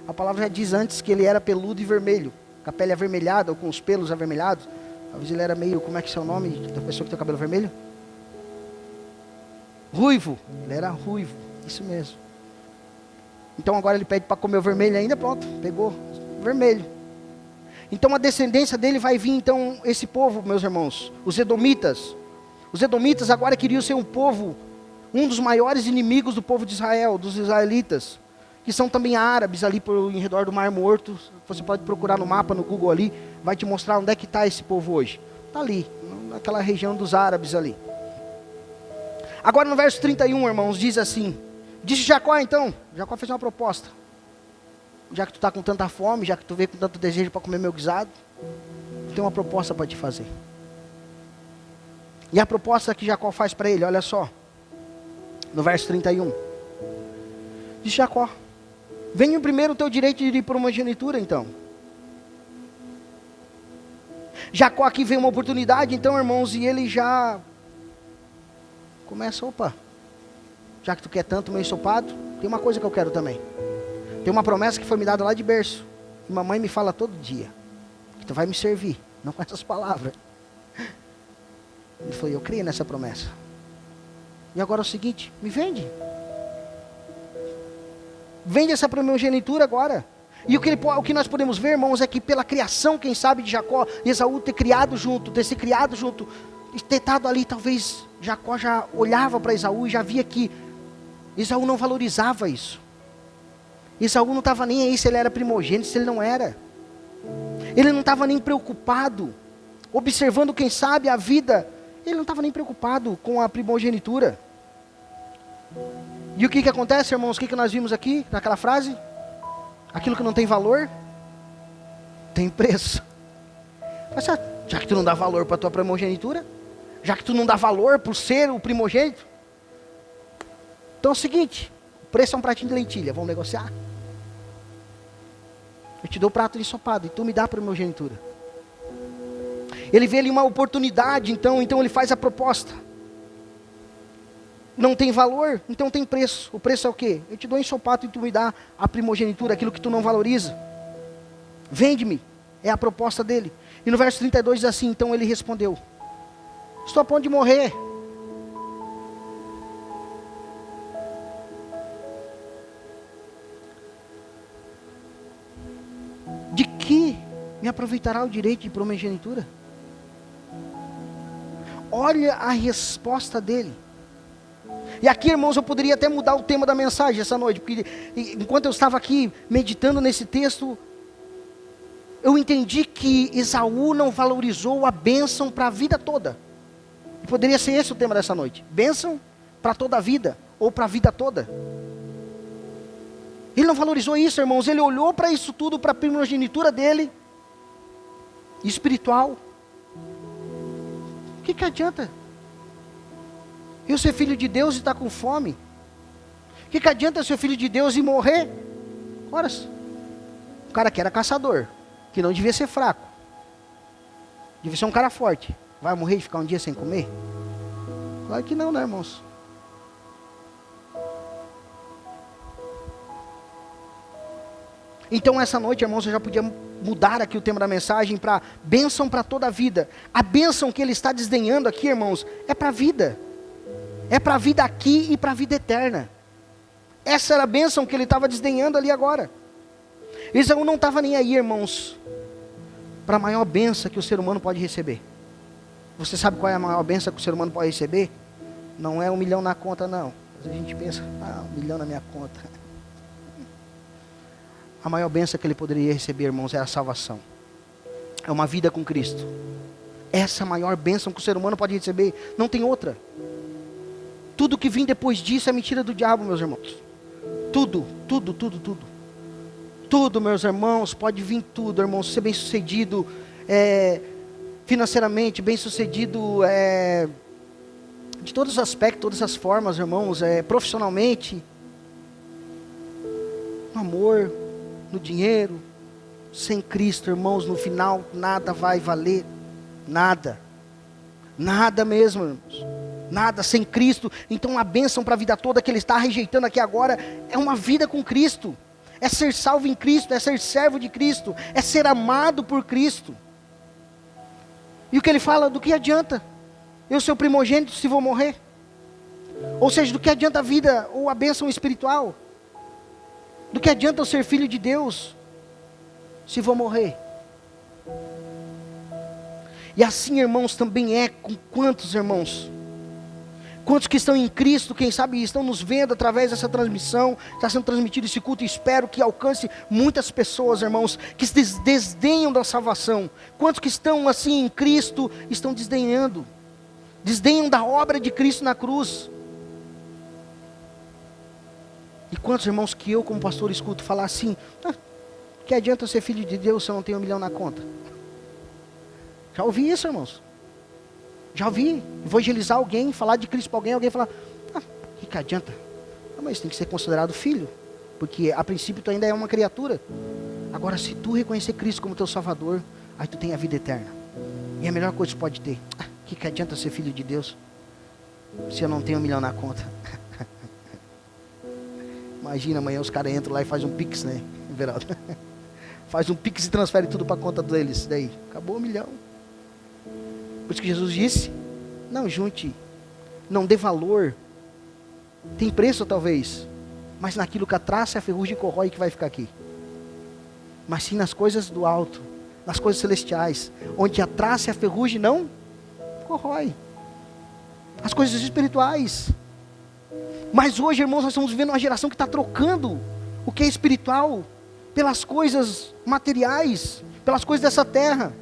A palavra já diz antes que ele era peludo e vermelho, com a pele avermelhada ou com os pelos avermelhados. Talvez ele era meio, como é que é o nome da pessoa que tem o cabelo vermelho? Ruivo, ele era ruivo, isso mesmo. Então agora ele pede para comer o vermelho ainda, pronto, pegou vermelho. Então a descendência dele vai vir então esse povo, meus irmãos, os edomitas. Os edomitas agora queriam ser um povo, um dos maiores inimigos do povo de Israel, dos israelitas, que são também árabes ali em redor do Mar Morto. Você pode procurar no mapa, no Google ali, vai te mostrar onde é que está esse povo hoje. Está ali, naquela região dos árabes ali. Agora no verso 31, irmãos, diz assim, disse Jacó então, Jacó fez uma proposta. Já que tu está com tanta fome, já que tu veio com tanto desejo para comer meu guisado, eu tenho uma proposta para te fazer. E a proposta que Jacó faz para ele, olha só, no verso 31. Diz Jacó, venha primeiro o teu direito de primogenitura então. Jacó aqui vem uma oportunidade então, irmãos, e ele já começa, opa, já que tu quer tanto meu ensopado, tem uma coisa que eu quero também. Tem uma promessa que foi me dada lá de berço. E mamãe me fala todo dia. Que tu vai me servir. Não com essas palavras. Ele falou, eu creio nessa promessa. E agora é o seguinte, me vende. Vende essa primogenitura agora. E o que nós podemos ver, irmãos, é que pela criação, quem sabe, de Jacó e Esaú ter se criado junto, ter estado ali, talvez Jacó já olhava para Esaú e já via que Esaú não valorizava isso. Esaú não estava nem aí se ele era primogênito, se ele não era. Ele não estava nem preocupado, observando, quem sabe, a vida. Ele não estava nem preocupado com a primogenitura. E o que acontece, irmãos? O que nós vimos aqui, naquela frase? Aquilo que não tem valor, tem preço. Mas já que tu não dá valor para a tua primogenitura, já que tu não dá valor por ser o primogênito, então é o seguinte, o preço é um pratinho de lentilha, vamos negociar? Eu te dou o prato de ensopado e tu me dá a primogenitura. Ele vê ali uma oportunidade, então ele faz a proposta. Não tem valor, então tem preço. O preço é o quê? Eu te dou ensopado e tu me dá a primogenitura, aquilo que tu não valoriza. Vende-me, é a proposta dele. E no verso 32 diz assim, então ele respondeu, estou a ponto de morrer. De que me aproveitará o direito de primogenitura? Olha a resposta dele. E aqui, irmãos, eu poderia até mudar o tema da mensagem essa noite, porque enquanto eu estava aqui meditando nesse texto, eu entendi que Esaú não valorizou a bênção para a vida toda. E poderia ser esse o tema dessa noite. Bênção para toda a vida, ou para a vida toda. Ele não valorizou isso, irmãos. Ele olhou para isso tudo, para a primogenitura dele, espiritual. O que adianta? Eu ser filho de Deus e estar com fome? O que adianta eu ser filho de Deus e morrer? Ora, o cara que era caçador, que não devia ser fraco, devia ser um cara forte, vai morrer e ficar um dia sem comer? Claro que não, né, irmãos? Então essa noite, irmãos, eu já podia mudar aqui o tema da mensagem para bênção para toda a vida. A bênção que ele está desdenhando aqui, irmãos, é para a vida. É para a vida aqui e para a vida eterna. Essa era a bênção que ele estava desdenhando ali agora. Esaú não estava nem aí, irmãos, para a maior bênção que o ser humano pode receber. Você sabe qual é a maior bênção que o ser humano pode receber? Não é 1 milhão na conta, não. Às vezes a gente pensa, 1 milhão na minha conta. A maior bênção que ele poderia receber, irmãos, é a salvação. É uma vida com Cristo. Essa é a maior bênção que o ser humano pode receber. Não tem outra. Tudo que vem depois disso é mentira do diabo, meus irmãos. Tudo. Tudo, meus irmãos, pode vir tudo, irmãos. Ser bem sucedido financeiramente, bem sucedido de todos os aspectos, todas as formas, irmãos. Profissionalmente, no amor, no dinheiro. Sem Cristo, irmãos, no final nada vai valer. Nada mesmo, irmãos. Nada sem Cristo. Então a bênção para a vida toda que ele está rejeitando aqui agora é uma vida com Cristo. É ser salvo em Cristo, é ser servo de Cristo, é ser amado por Cristo. E o que ele fala, do que adianta eu ser o primogênito se vou morrer? Ou seja, do que adianta a vida ou a bênção espiritual? Do que adianta eu ser filho de Deus se vou morrer? E assim, irmãos, também é com quantos, irmãos? Quantos que estão em Cristo, quem sabe estão nos vendo através dessa transmissão, está sendo transmitido esse culto, e espero que alcance muitas pessoas, irmãos, que desdenham da salvação. Quantos que estão assim em Cristo, estão desdenhando da obra de Cristo na cruz. E quantos, irmãos, que eu como pastor escuto falar assim, que adianta eu ser filho de Deus se eu não tenho 1 milhão na conta? Já ouvi isso, irmãos. Já ouvi evangelizar alguém, falar de Cristo para alguém falar, que adianta? Mas tem que ser considerado filho, porque a princípio tu ainda é uma criatura. Agora, se tu reconhecer Cristo como teu Salvador, aí tu tem a vida eterna. E a melhor coisa que tu pode ter. Que adianta ser filho de Deus se eu não tenho 1 milhão na conta? Imagina, amanhã os caras entram lá e fazem um pix, né, Everaldo? Faz um pix e transfere tudo para a conta deles. Daí, acabou 1 milhão. Por isso que Jesus disse, não junte, não dê valor. Tem preço talvez, mas naquilo que a traça e a ferrugem corrói que vai ficar aqui. Mas sim nas coisas do alto, nas coisas celestiais, onde a traça e a ferrugem não corrói. As coisas espirituais. Mas hoje, irmãos, nós estamos vivendo uma geração que está trocando o que é espiritual pelas coisas materiais, pelas coisas dessa terra.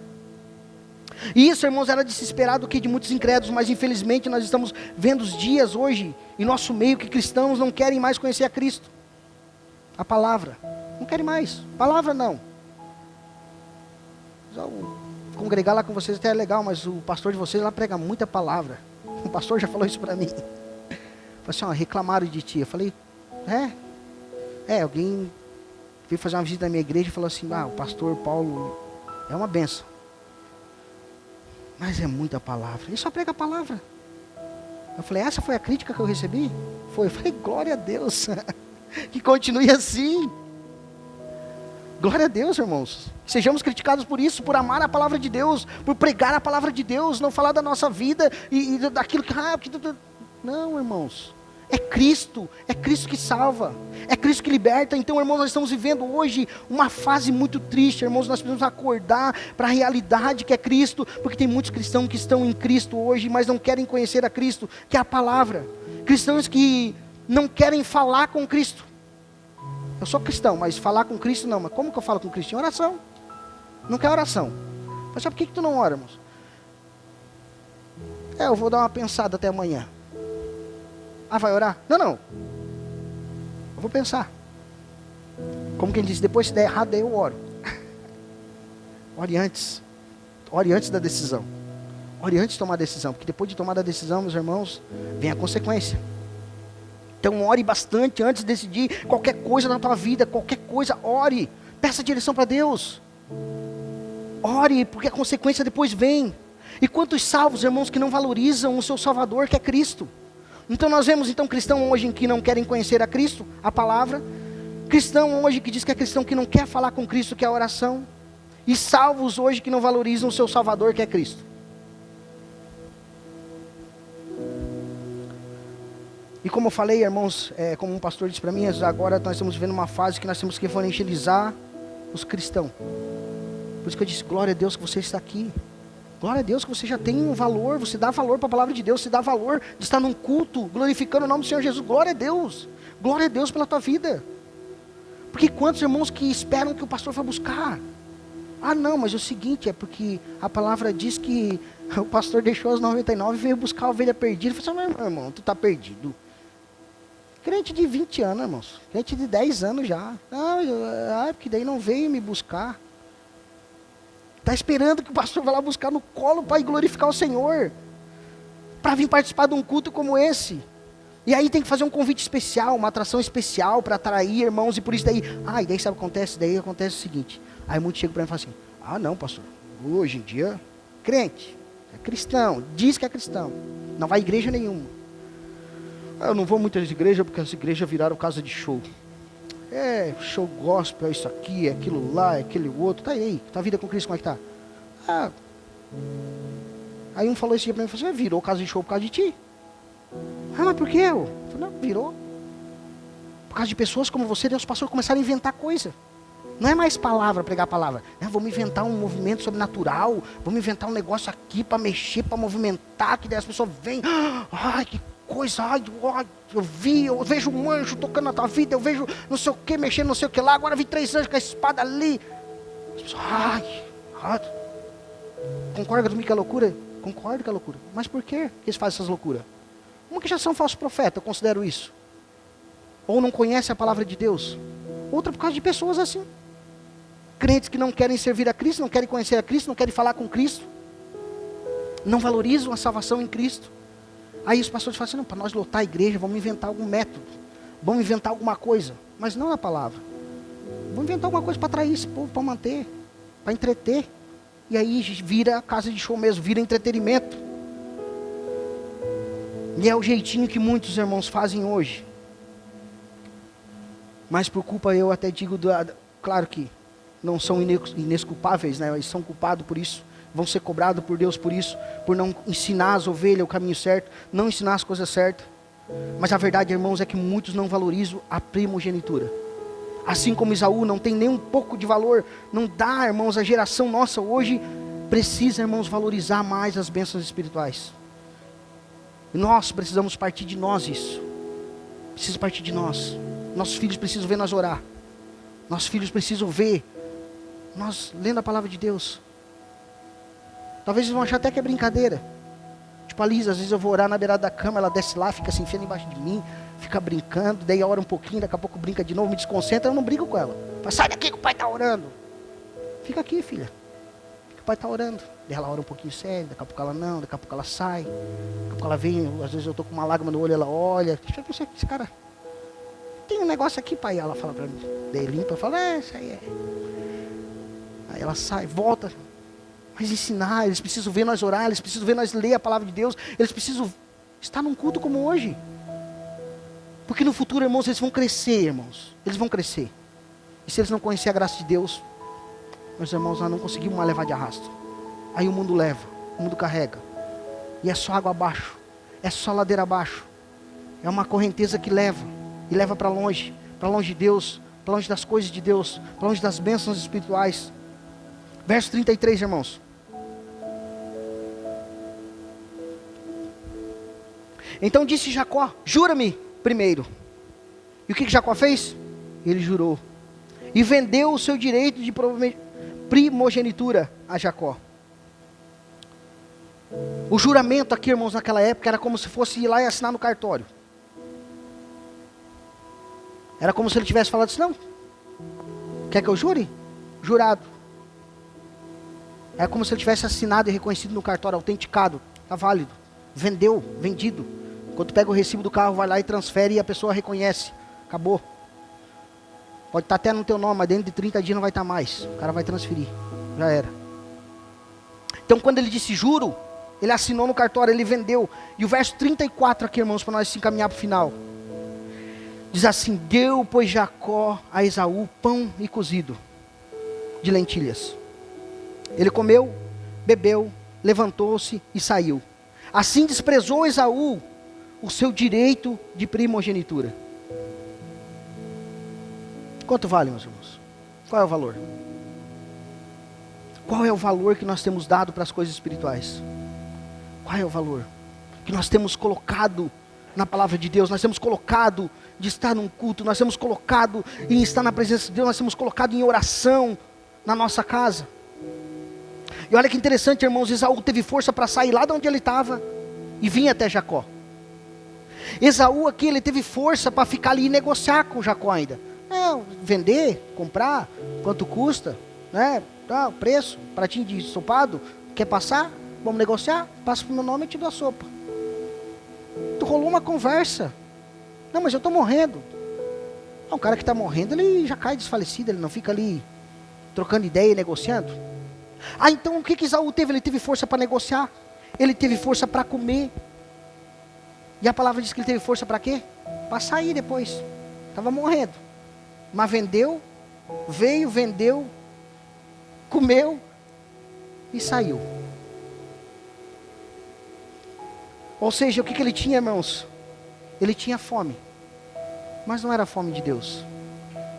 E isso, irmãos, era de se esperar do que de muitos incrédulos, mas infelizmente nós estamos vendo os dias hoje, em nosso meio, que cristãos não querem mais conhecer a Cristo. A palavra, não querem mais, palavra não. Congregar lá com vocês até é legal, mas o pastor de vocês lá prega muita palavra. O pastor já falou isso para mim. Falei assim, reclamaram de ti. Eu falei, alguém veio fazer uma visita na minha igreja e falou assim, o pastor Paulo é uma benção. Mas é muita palavra, ele só prega a palavra. Eu falei, essa foi a crítica que eu recebi? Foi, eu falei, glória a Deus, que continue assim. Glória a Deus, irmãos. Sejamos criticados por isso, por amar a palavra de Deus, por pregar a palavra de Deus, não falar da nossa vida e daquilo que... Não, irmãos. É Cristo que salva, é Cristo que liberta. Então, irmãos, nós estamos vivendo hoje uma fase muito triste, irmãos. Nós precisamos acordar para a realidade que é Cristo, porque tem muitos cristãos que estão em Cristo hoje, mas não querem conhecer a Cristo, que é a palavra. Cristãos que não querem falar com Cristo. Eu sou cristão, mas falar com Cristo não. Mas como que eu falo com Cristo? Em oração. Não quer oração. Mas sabe por que tu não ora, irmãos? Eu vou dar uma pensada até amanhã. Vai orar? Não. Eu vou pensar. Como quem disse, depois se der errado, daí eu oro. Ore antes. Ore antes da decisão. Ore antes de tomar a decisão. Porque depois de tomar a decisão, meus irmãos, vem a consequência. Então ore bastante antes de decidir qualquer coisa na tua vida. Qualquer coisa, ore. Peça direção para Deus. Ore, porque a consequência depois vem. E quantos salvos, irmãos, que não valorizam o seu Salvador, que é Cristo. Então nós vemos cristão hoje que não querem conhecer a Cristo, a palavra. Cristão hoje que diz que é cristão que não quer falar com Cristo, que é a oração. E salvos hoje que não valorizam o seu Salvador, que é Cristo. E como eu falei, irmãos, como um pastor disse para mim, agora nós estamos vivendo uma fase que nós temos que evangelizar os cristãos. Por isso que eu disse, glória a Deus que você está aqui. Glória a Deus que você já tem um valor, você dá valor para a palavra de Deus, você dá valor de estar num culto, glorificando o nome do Senhor Jesus. Glória a Deus pela tua vida. Porque quantos irmãos que esperam que o pastor vá buscar? Não, mas é o seguinte, é porque a palavra diz que o pastor deixou as 99 e veio buscar a ovelha perdida. Eu falei assim, meu irmão, tu está perdido. Crente de 20 anos, irmãos, crente de 10 anos já. Porque daí não veio me buscar. Está esperando que o pastor vá lá buscar no colo para glorificar o Senhor. Para vir participar de um culto como esse. E aí tem que fazer um convite especial, uma atração especial para atrair irmãos. E por isso daí, e daí sabe o que acontece? Daí acontece o seguinte. Aí muitos chegam para mim e falam assim, não pastor, hoje em dia, crente, é cristão, diz que é cristão. Não vai à igreja nenhuma. Eu não vou muitas igrejas porque as igrejas viraram casa de show. Show gospel, é isso aqui, é aquilo lá, é aquele outro. Tá aí, tua vida com Cristo, como é que tá? Aí um falou esse dia pra mim, falou assim, virou casa de show por causa de ti. Mas por quê? Eu falei, não, virou. Por causa de pessoas como você, Deus passou a começar a inventar coisa. Não é mais palavra, pregar palavra. Vamos inventar um movimento sobrenatural, vamos inventar um negócio aqui para mexer, para movimentar, que daí as pessoas vêm, que coisa, eu vejo um anjo tocando na tua vida, eu vejo não sei o que, mexendo não sei o que lá, agora vi 3 anjos com a espada ali. As pessoas, concorda comigo que é loucura? Concordo que é loucura. Mas por que eles fazem essas loucuras? Uma que já são falsos profetas, eu considero isso. Ou não conhecem a palavra de Deus. Outra por causa de pessoas assim. Crentes que não querem servir a Cristo, não querem conhecer a Cristo, não querem falar com Cristo. Não valorizam a salvação em Cristo. Aí os pastores falam assim, não, para nós lotar a igreja, vamos inventar algum método. Vamos inventar alguma coisa. Mas não na palavra. Vamos inventar alguma coisa para atrair esse povo, para manter, para entreter. E aí vira casa de show mesmo, vira entretenimento. E é o jeitinho que muitos irmãos fazem hoje. Mas por culpa, eu até digo, claro que não são inesculpáveis, né? Eles são culpados por isso, vão ser cobrados por Deus por isso, por não ensinar as ovelhas o caminho certo, não ensinar as coisas certas. Mas a verdade, irmãos, é que muitos não valorizam a primogenitura. Assim como Esaú não tem nem um pouco de valor, não dá, irmãos, a geração nossa hoje precisa, irmãos, valorizar mais as bênçãos espirituais. Nós precisamos partir de nós isso. Precisa partir de nós. Nossos filhos precisam ver nós orar. Nossos filhos precisam ver nós lendo a palavra de Deus. Talvez eles vão achar até que é brincadeira. Tipo a Lisa, às vezes eu vou orar na beirada da cama, ela desce lá, fica se enfiando embaixo de mim, fica brincando, daí ora um pouquinho, daqui a pouco brinca de novo, me desconcentra, eu não brinco com ela. Fala, sai daqui que o pai está orando. Fica aqui, filha. O pai está orando. Daí ela ora um pouquinho sério, daqui a pouco ela não, daqui a pouco ela sai. Daqui a pouco ela vem, às vezes eu estou com uma lágrima no olho, ela olha. Deixa eu ver esse cara. Tem um negócio aqui, pai. Ela fala para mim. Daí limpa, fala, isso aí é. Aí ela sai, volta. Mas ensinar, eles precisam ver nós orar, eles precisam ver nós ler a palavra de Deus, eles precisam estar num culto como hoje. Porque no futuro, irmãos, eles vão crescer, irmãos. Eles vão crescer. E se eles não conhecerem a graça de Deus, meus irmãos, nós não conseguimos mais levar de arrasto. Aí o mundo leva, o mundo carrega. E é só água abaixo, é só ladeira abaixo. É uma correnteza que leva, e leva para longe de Deus, para longe das coisas de Deus, para longe das bênçãos espirituais. Verso 33, irmãos. Então disse Jacó, jura-me primeiro. E o que Jacó fez? Ele jurou. E vendeu o seu direito de primogenitura a Jacó. O juramento aqui, irmãos, naquela época, era como se fosse ir lá e assinar no cartório. Era como se ele tivesse falado assim, não. Quer que eu jure? Jurado. É como se ele tivesse assinado e reconhecido no cartório, autenticado, está válido, vendeu, vendido. Quando pega o recibo do carro, vai lá e transfere e a pessoa reconhece, acabou. Pode estar até no teu nome, mas dentro de 30 dias não vai estar mais, o cara vai transferir, já era. Então quando ele disse juro, ele assinou no cartório, ele vendeu. E o verso 34 aqui, irmãos, para nós se encaminhar para o final. Diz assim, deu pois Jacó a Esaú pão e cozido de lentilhas. Ele comeu, bebeu, levantou-se e saiu. Assim desprezou Esaú o seu direito de primogenitura. Quanto vale, meus irmãos? Qual é o valor? Qual é o valor que nós temos dado para as coisas espirituais? Qual é o valor que nós temos colocado na palavra de Deus? Nós temos colocado de estar num culto, nós temos colocado em estar na presença de Deus, nós temos colocado em oração na nossa casa. E olha que interessante, irmãos, Esaú teve força para sair lá de onde ele estava e vir até Jacó. Esaú aqui, ele teve força para ficar ali e negociar com Jacó ainda. Vender, comprar, quanto custa, né? O preço, pratinho de ensopado, quer passar? Vamos negociar? Passa pro meu nome e te dou a sopa. Tu rolou uma conversa. Não, mas eu estou morrendo. Um cara que está morrendo, ele já cai desfalecido, ele não fica ali trocando ideia e negociando. Então o que Esaú teve? Ele teve força para negociar. Ele teve força para comer. E a palavra diz que ele teve força para quê? Para sair depois. Estava morrendo. Mas vendeu, veio, vendeu, comeu e saiu. Ou seja, o que ele tinha, irmãos? Ele tinha fome. Mas não era fome de Deus.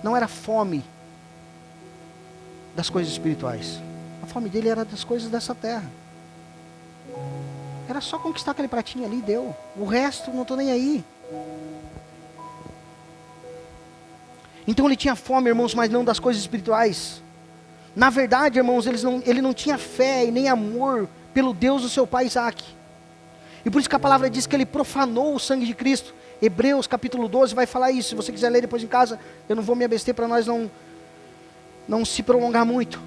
Não era fome das coisas espirituais. A fome dele era das coisas dessa terra. Era só conquistar aquele pratinho ali, deu. O resto, não estou nem aí. Então ele tinha fome, irmãos, mas não das coisas espirituais. Na verdade, irmãos, ele não tinha fé e nem amor pelo Deus do seu pai Isaac. E por isso que a palavra diz que ele profanou o sangue de Cristo. Hebreus capítulo 12 vai falar isso. Se você quiser ler depois em casa, eu não vou me abster para nós não se prolongar muito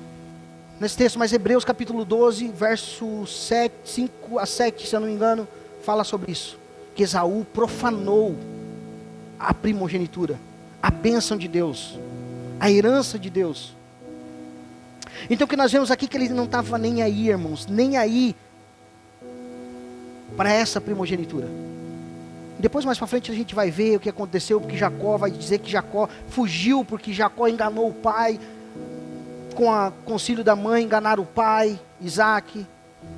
nesse texto, mas Hebreus capítulo 12, verso 5 a 7, se eu não me engano, fala sobre isso. Que Esaú profanou a primogenitura, a bênção de Deus, a herança de Deus. Então o que nós vemos aqui, que ele não estava nem aí, irmãos, nem aí para essa primogenitura. Depois, mais para frente, a gente vai ver o que aconteceu, porque Jacó vai dizer que Jacó fugiu, porque Jacó enganou o pai, com o concílio da mãe, enganaram o pai, Isaac,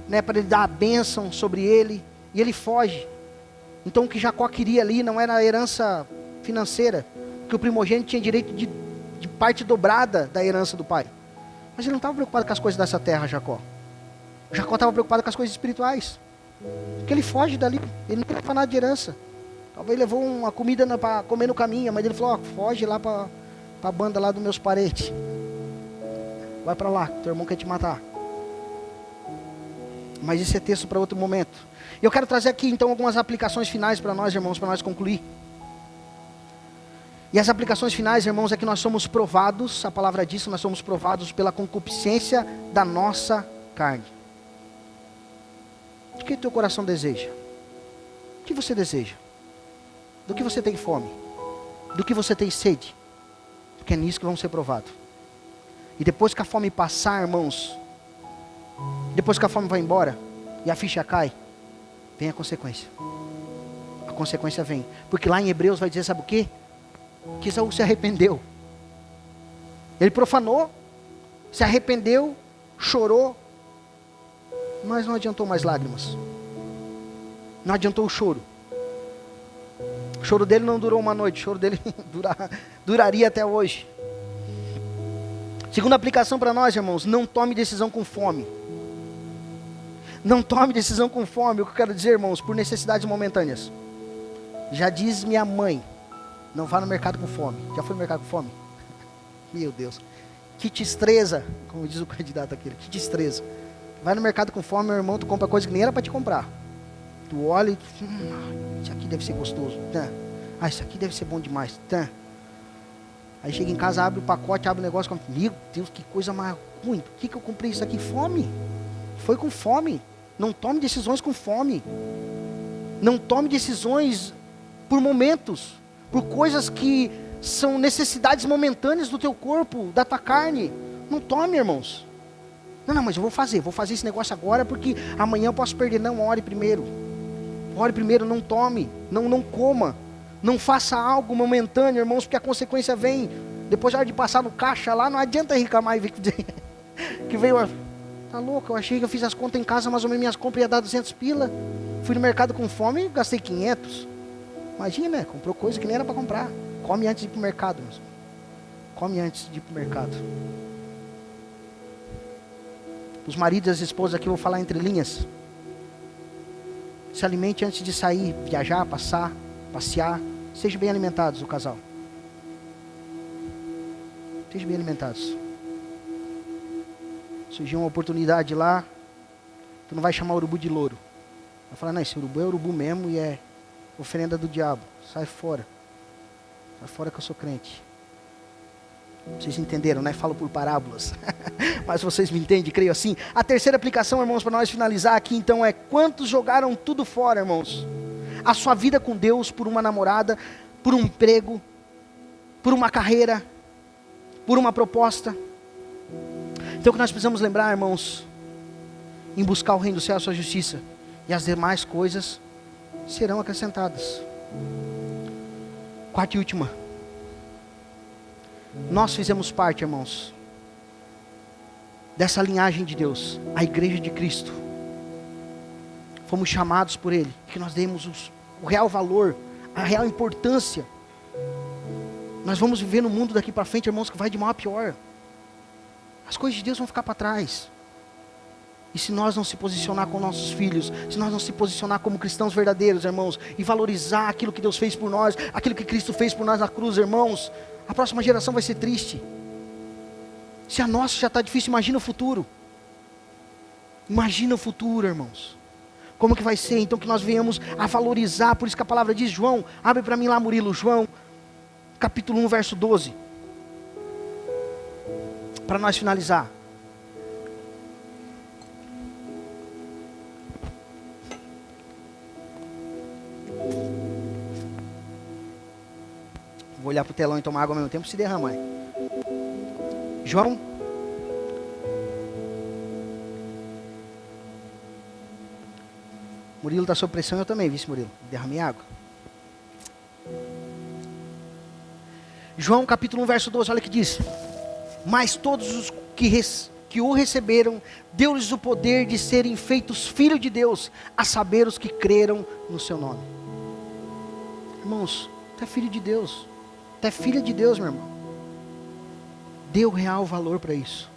né, para ele dar a bênção sobre ele, e ele foge. Então o que Jacó queria ali não era a herança financeira, porque o primogênito tinha direito de parte dobrada da herança do pai. Mas ele não estava preocupado com as coisas dessa terra, Jacó. Jacó estava preocupado com as coisas espirituais. Porque ele foge dali, ele não leva nada de herança. Talvez levou uma comida para comer no caminho, mas ele falou, ó, foge lá para a banda lá dos meus parentes. Vai para lá, teu irmão quer te matar. Mas isso é texto para outro momento. E eu quero trazer aqui então algumas aplicações finais para nós, irmãos, para nós concluir. E as aplicações finais, irmãos, é que nós somos provados, a palavra diz, nós somos provados pela concupiscência da nossa carne. O que o teu coração deseja? O que você deseja? Do que você tem fome? Do que você tem sede? Porque é nisso que vamos ser provados. E depois que a fome passar, irmãos, depois que a fome vai embora e a ficha cai, vem a consequência. A consequência vem. Porque lá em Hebreus vai dizer, sabe o quê? Que Esaú se arrependeu. Ele profanou, se arrependeu, chorou, mas não adiantou mais lágrimas. Não adiantou o choro. O choro dele não durou uma noite, o choro dele duraria até hoje. Segunda aplicação para nós, irmãos, não tome decisão com fome. Não tome decisão com fome. O que eu quero dizer, irmãos, por necessidades momentâneas. Já diz minha mãe, não vá no mercado com fome. Já foi no mercado com fome? Meu Deus. Que destreza, como diz o candidato aquele, que destreza. Vai no mercado com fome, meu irmão, tu compra coisa que nem era para te comprar. Tu olha e isso aqui deve ser gostoso. Ah, isso aqui deve ser bom demais. Aí chega em casa, abre o pacote, abre o negócio, meu Deus, que coisa mais ruim. Por que eu comprei isso aqui? Fome. Foi com fome. Não tome decisões com fome. Não tome decisões por momentos, por coisas que são necessidades momentâneas do teu corpo, da tua carne. Não tome, irmãos. Não, mas eu vou fazer esse negócio agora porque amanhã eu posso perder. Não, ore primeiro. Ore primeiro, não tome, não coma. Não faça algo momentâneo, irmãos, porque a consequência vem. Depois da hora de passar no caixa lá, não adianta reclamar e ver que veio. Tá louco, eu achei que eu fiz as contas em casa, mas minhas compras ia dar 200 pila. Fui no mercado com fome e gastei 500. Imagina, comprou coisa que nem era para comprar. Come antes de ir para o mercado, irmãos. Come antes de ir para o mercado. Os maridos e as esposas aqui, eu vou falar entre linhas. Se alimente antes de sair, viajar, passear. Sejam bem alimentados, o casal. Sejam bem alimentados. Surgiu uma oportunidade lá, tu não vai chamar urubu de louro. Vai falar, não, esse urubu é urubu mesmo e é oferenda do diabo. Sai fora. Sai fora que eu sou crente. Vocês entenderam, né? Falo por parábolas. Mas vocês me entendem, creio assim. A terceira aplicação, irmãos, para nós finalizar aqui, então, é quantos jogaram tudo fora, irmãos? A sua vida com Deus, por uma namorada, por um emprego, por uma carreira, por uma proposta. Então o que nós precisamos lembrar, irmãos, em buscar o reino do céu, a sua justiça, e as demais coisas serão acrescentadas. Quarta e última. Nós fizemos parte, irmãos, dessa linhagem de Deus, a igreja de Cristo. Fomos chamados por Ele, que nós demos o real valor, a real importância. Nós vamos viver no mundo daqui para frente, irmãos, que vai de mal a pior. As coisas de Deus vão ficar para trás. E se nós não se posicionar com nossos filhos, se nós não se posicionar como cristãos verdadeiros, irmãos, e valorizar aquilo que Deus fez por nós, aquilo que Cristo fez por nós na cruz, irmãos, a próxima geração vai ser triste. Se a nossa já está difícil, imagina o futuro. Imagina o futuro, irmãos. Como que vai ser? Então que nós venhamos a valorizar, por isso que a palavra diz, João, abre para mim lá, Murilo, João, capítulo 1, verso 12. Para nós finalizar. Vou olhar para o telão e tomar água ao mesmo tempo, se derramar. João. Murilo está sob pressão, eu também, vice Murilo. Derramei água. João capítulo 1, verso 12, olha o que diz. Mas todos os que o receberam, deu-lhes o poder de serem feitos filhos de Deus, a saber os que creram no seu nome. Irmãos, tu é filho de Deus, tu é filha de Deus, meu irmão. Dê o real valor para isso.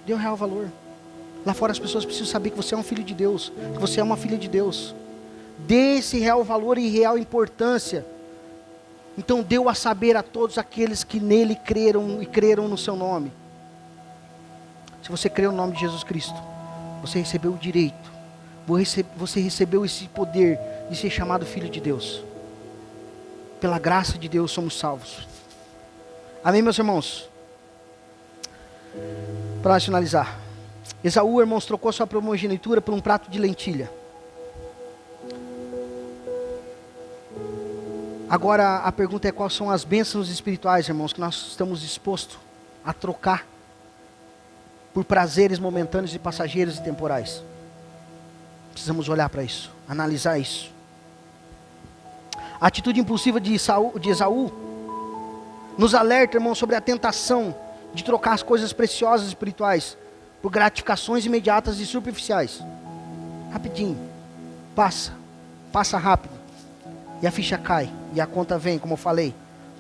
Dê o real valor. Lá fora as pessoas precisam saber que você é um filho de Deus, que você é uma filha de Deus. Dê esse real valor e real importância. Então deu a saber a todos aqueles que nele creram e creram no seu nome. Se você crê no nome de Jesus Cristo, você recebeu o direito, você recebeu esse poder de ser chamado filho de Deus. Pela graça de Deus somos salvos. Amém, meus irmãos? Para finalizar, Esaú, irmãos, trocou sua primogenitura por um prato de lentilha. Agora a pergunta é: quais são as bênçãos espirituais, irmãos, que nós estamos dispostos a trocar por prazeres momentâneos e passageiros e temporais? Precisamos olhar para isso, analisar isso. A atitude impulsiva de Esaú nos alerta, irmãos, sobre a tentação de trocar as coisas preciosas espirituais por gratificações imediatas e superficiais. Rapidinho, passa rápido, e a ficha cai, e a conta vem, como eu falei.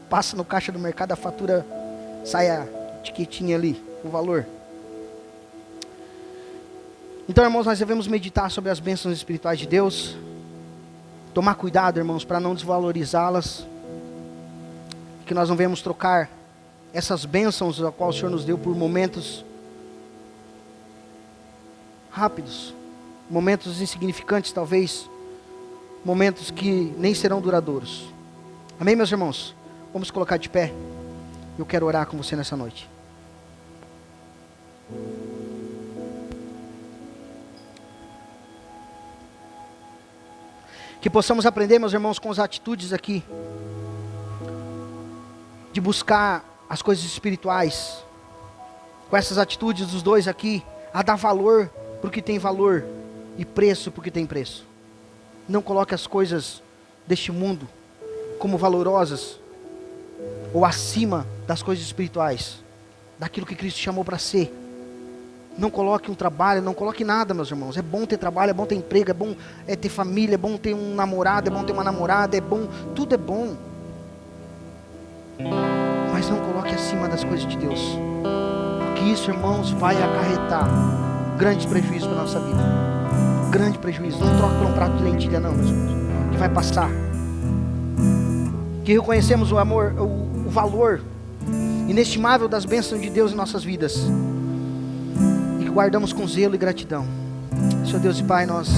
Passa no caixa do mercado, a fatura sai a etiquetinha ali, o valor. Então, irmãos, nós devemos meditar sobre as bênçãos espirituais de Deus. Tomar cuidado, irmãos, para não desvalorizá-las. Que nós não venhamos trocar essas bênçãos a qual o Senhor nos deu por momentos rápidos, momentos insignificantes talvez, momentos que nem serão duradouros. Amém, meus irmãos? Vamos colocar de pé. Eu quero orar com você nessa noite. Que possamos aprender, meus irmãos, com as atitudes aqui, de buscar as coisas espirituais, com essas atitudes dos dois aqui, a dar valor para o que tem valor e preço para o que tem preço. Não coloque as coisas deste mundo como valorosas ou acima das coisas espirituais, daquilo que Cristo chamou para ser. Não coloque um trabalho, não coloque nada, meus irmãos. É bom ter trabalho, é bom ter emprego, é bom ter família, é bom ter um namorado, é bom ter uma namorada, é bom, tudo é bom. Mas não coloque acima das coisas de Deus, porque isso, irmãos, vai acarretar grandes prejuízos para a nossa vida. Grande prejuízo. Não troque por um prato de lentilha não, meus irmãos, que vai passar. Que reconhecemos o amor, o valor inestimável das bênçãos de Deus em nossas vidas, e que guardamos com zelo e gratidão. Senhor Deus e Pai, nós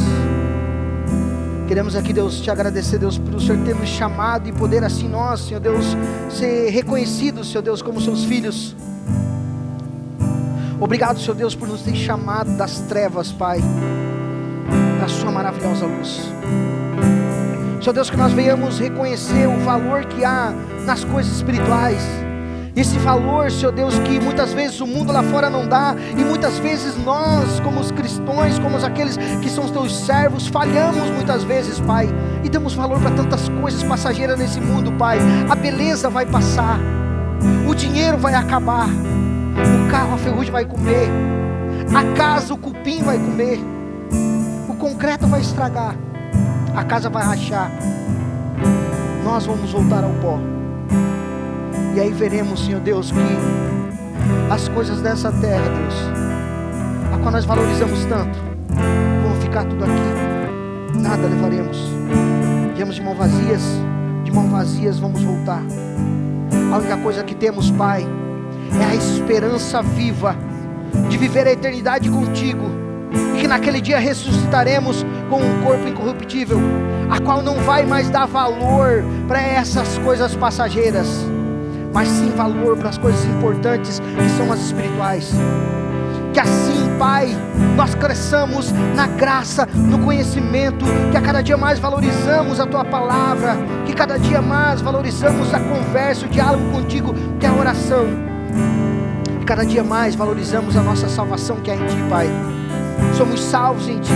queremos aqui, Deus, te agradecer, Deus, por o Senhor ter nos chamado e poder assim nós, Senhor Deus, ser reconhecidos, Senhor Deus, como seus filhos. Obrigado, Senhor Deus, por nos ter chamado das trevas, Pai, da sua maravilhosa luz. Senhor Deus, que nós venhamos reconhecer o valor que há nas coisas espirituais. Esse valor, Senhor Deus, que muitas vezes o mundo lá fora não dá, e muitas vezes nós, como os cristãos, como aqueles que são os teus servos, falhamos muitas vezes, Pai, e damos valor para tantas coisas passageiras nesse mundo, Pai. A beleza vai passar, o dinheiro vai acabar, o carro a ferrugem vai comer, a casa o cupim vai comer, o concreto vai estragar, a casa vai rachar, nós vamos voltar ao pó. E aí veremos, Senhor Deus, que as coisas dessa terra, Deus, a qual nós valorizamos tanto, vão ficar tudo aqui, nada levaremos. Viemos de mãos vazias vamos voltar. A única coisa que temos, Pai, é a esperança viva de viver a eternidade contigo, e que naquele dia ressuscitaremos com um corpo incorruptível, a qual não vai mais dar valor para essas coisas passageiras, mas sim valor para as coisas importantes, que são as espirituais. Que assim, Pai, nós cresçamos na graça, no conhecimento, que a cada dia mais valorizamos a Tua Palavra, que cada dia mais valorizamos a conversa, o diálogo contigo, que é a oração, que cada dia mais valorizamos a nossa salvação, que é em Ti, Pai. Somos salvos em Ti,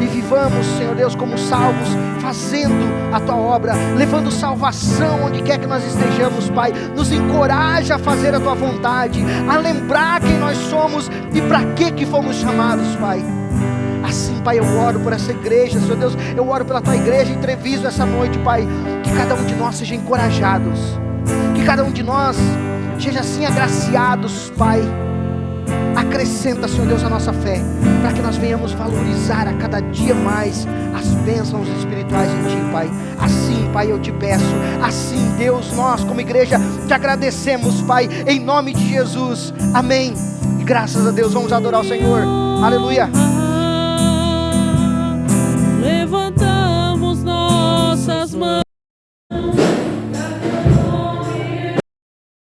e vivamos, Senhor Deus, como salvos, fazendo a Tua obra, levando salvação onde quer que nós estejamos, Pai. Nos encoraja a fazer a Tua vontade, a lembrar quem nós somos e para que fomos chamados, Pai. Assim, Pai, eu oro por essa igreja, Senhor Deus, eu oro pela Tua igreja em Treviso essa noite, Pai, que cada um de nós seja encorajados, que cada um de nós seja assim agraciados, Pai. Acrescenta, Senhor Deus, a nossa fé, para que nós venhamos valorizar a cada dia mais as bênçãos espirituais em Ti, Pai. Assim, Pai, eu te peço, assim, Deus, nós como igreja te agradecemos, Pai, em nome de Jesus, amém. E graças a Deus, vamos adorar o Senhor, aleluia. Levantamos nossas mãos.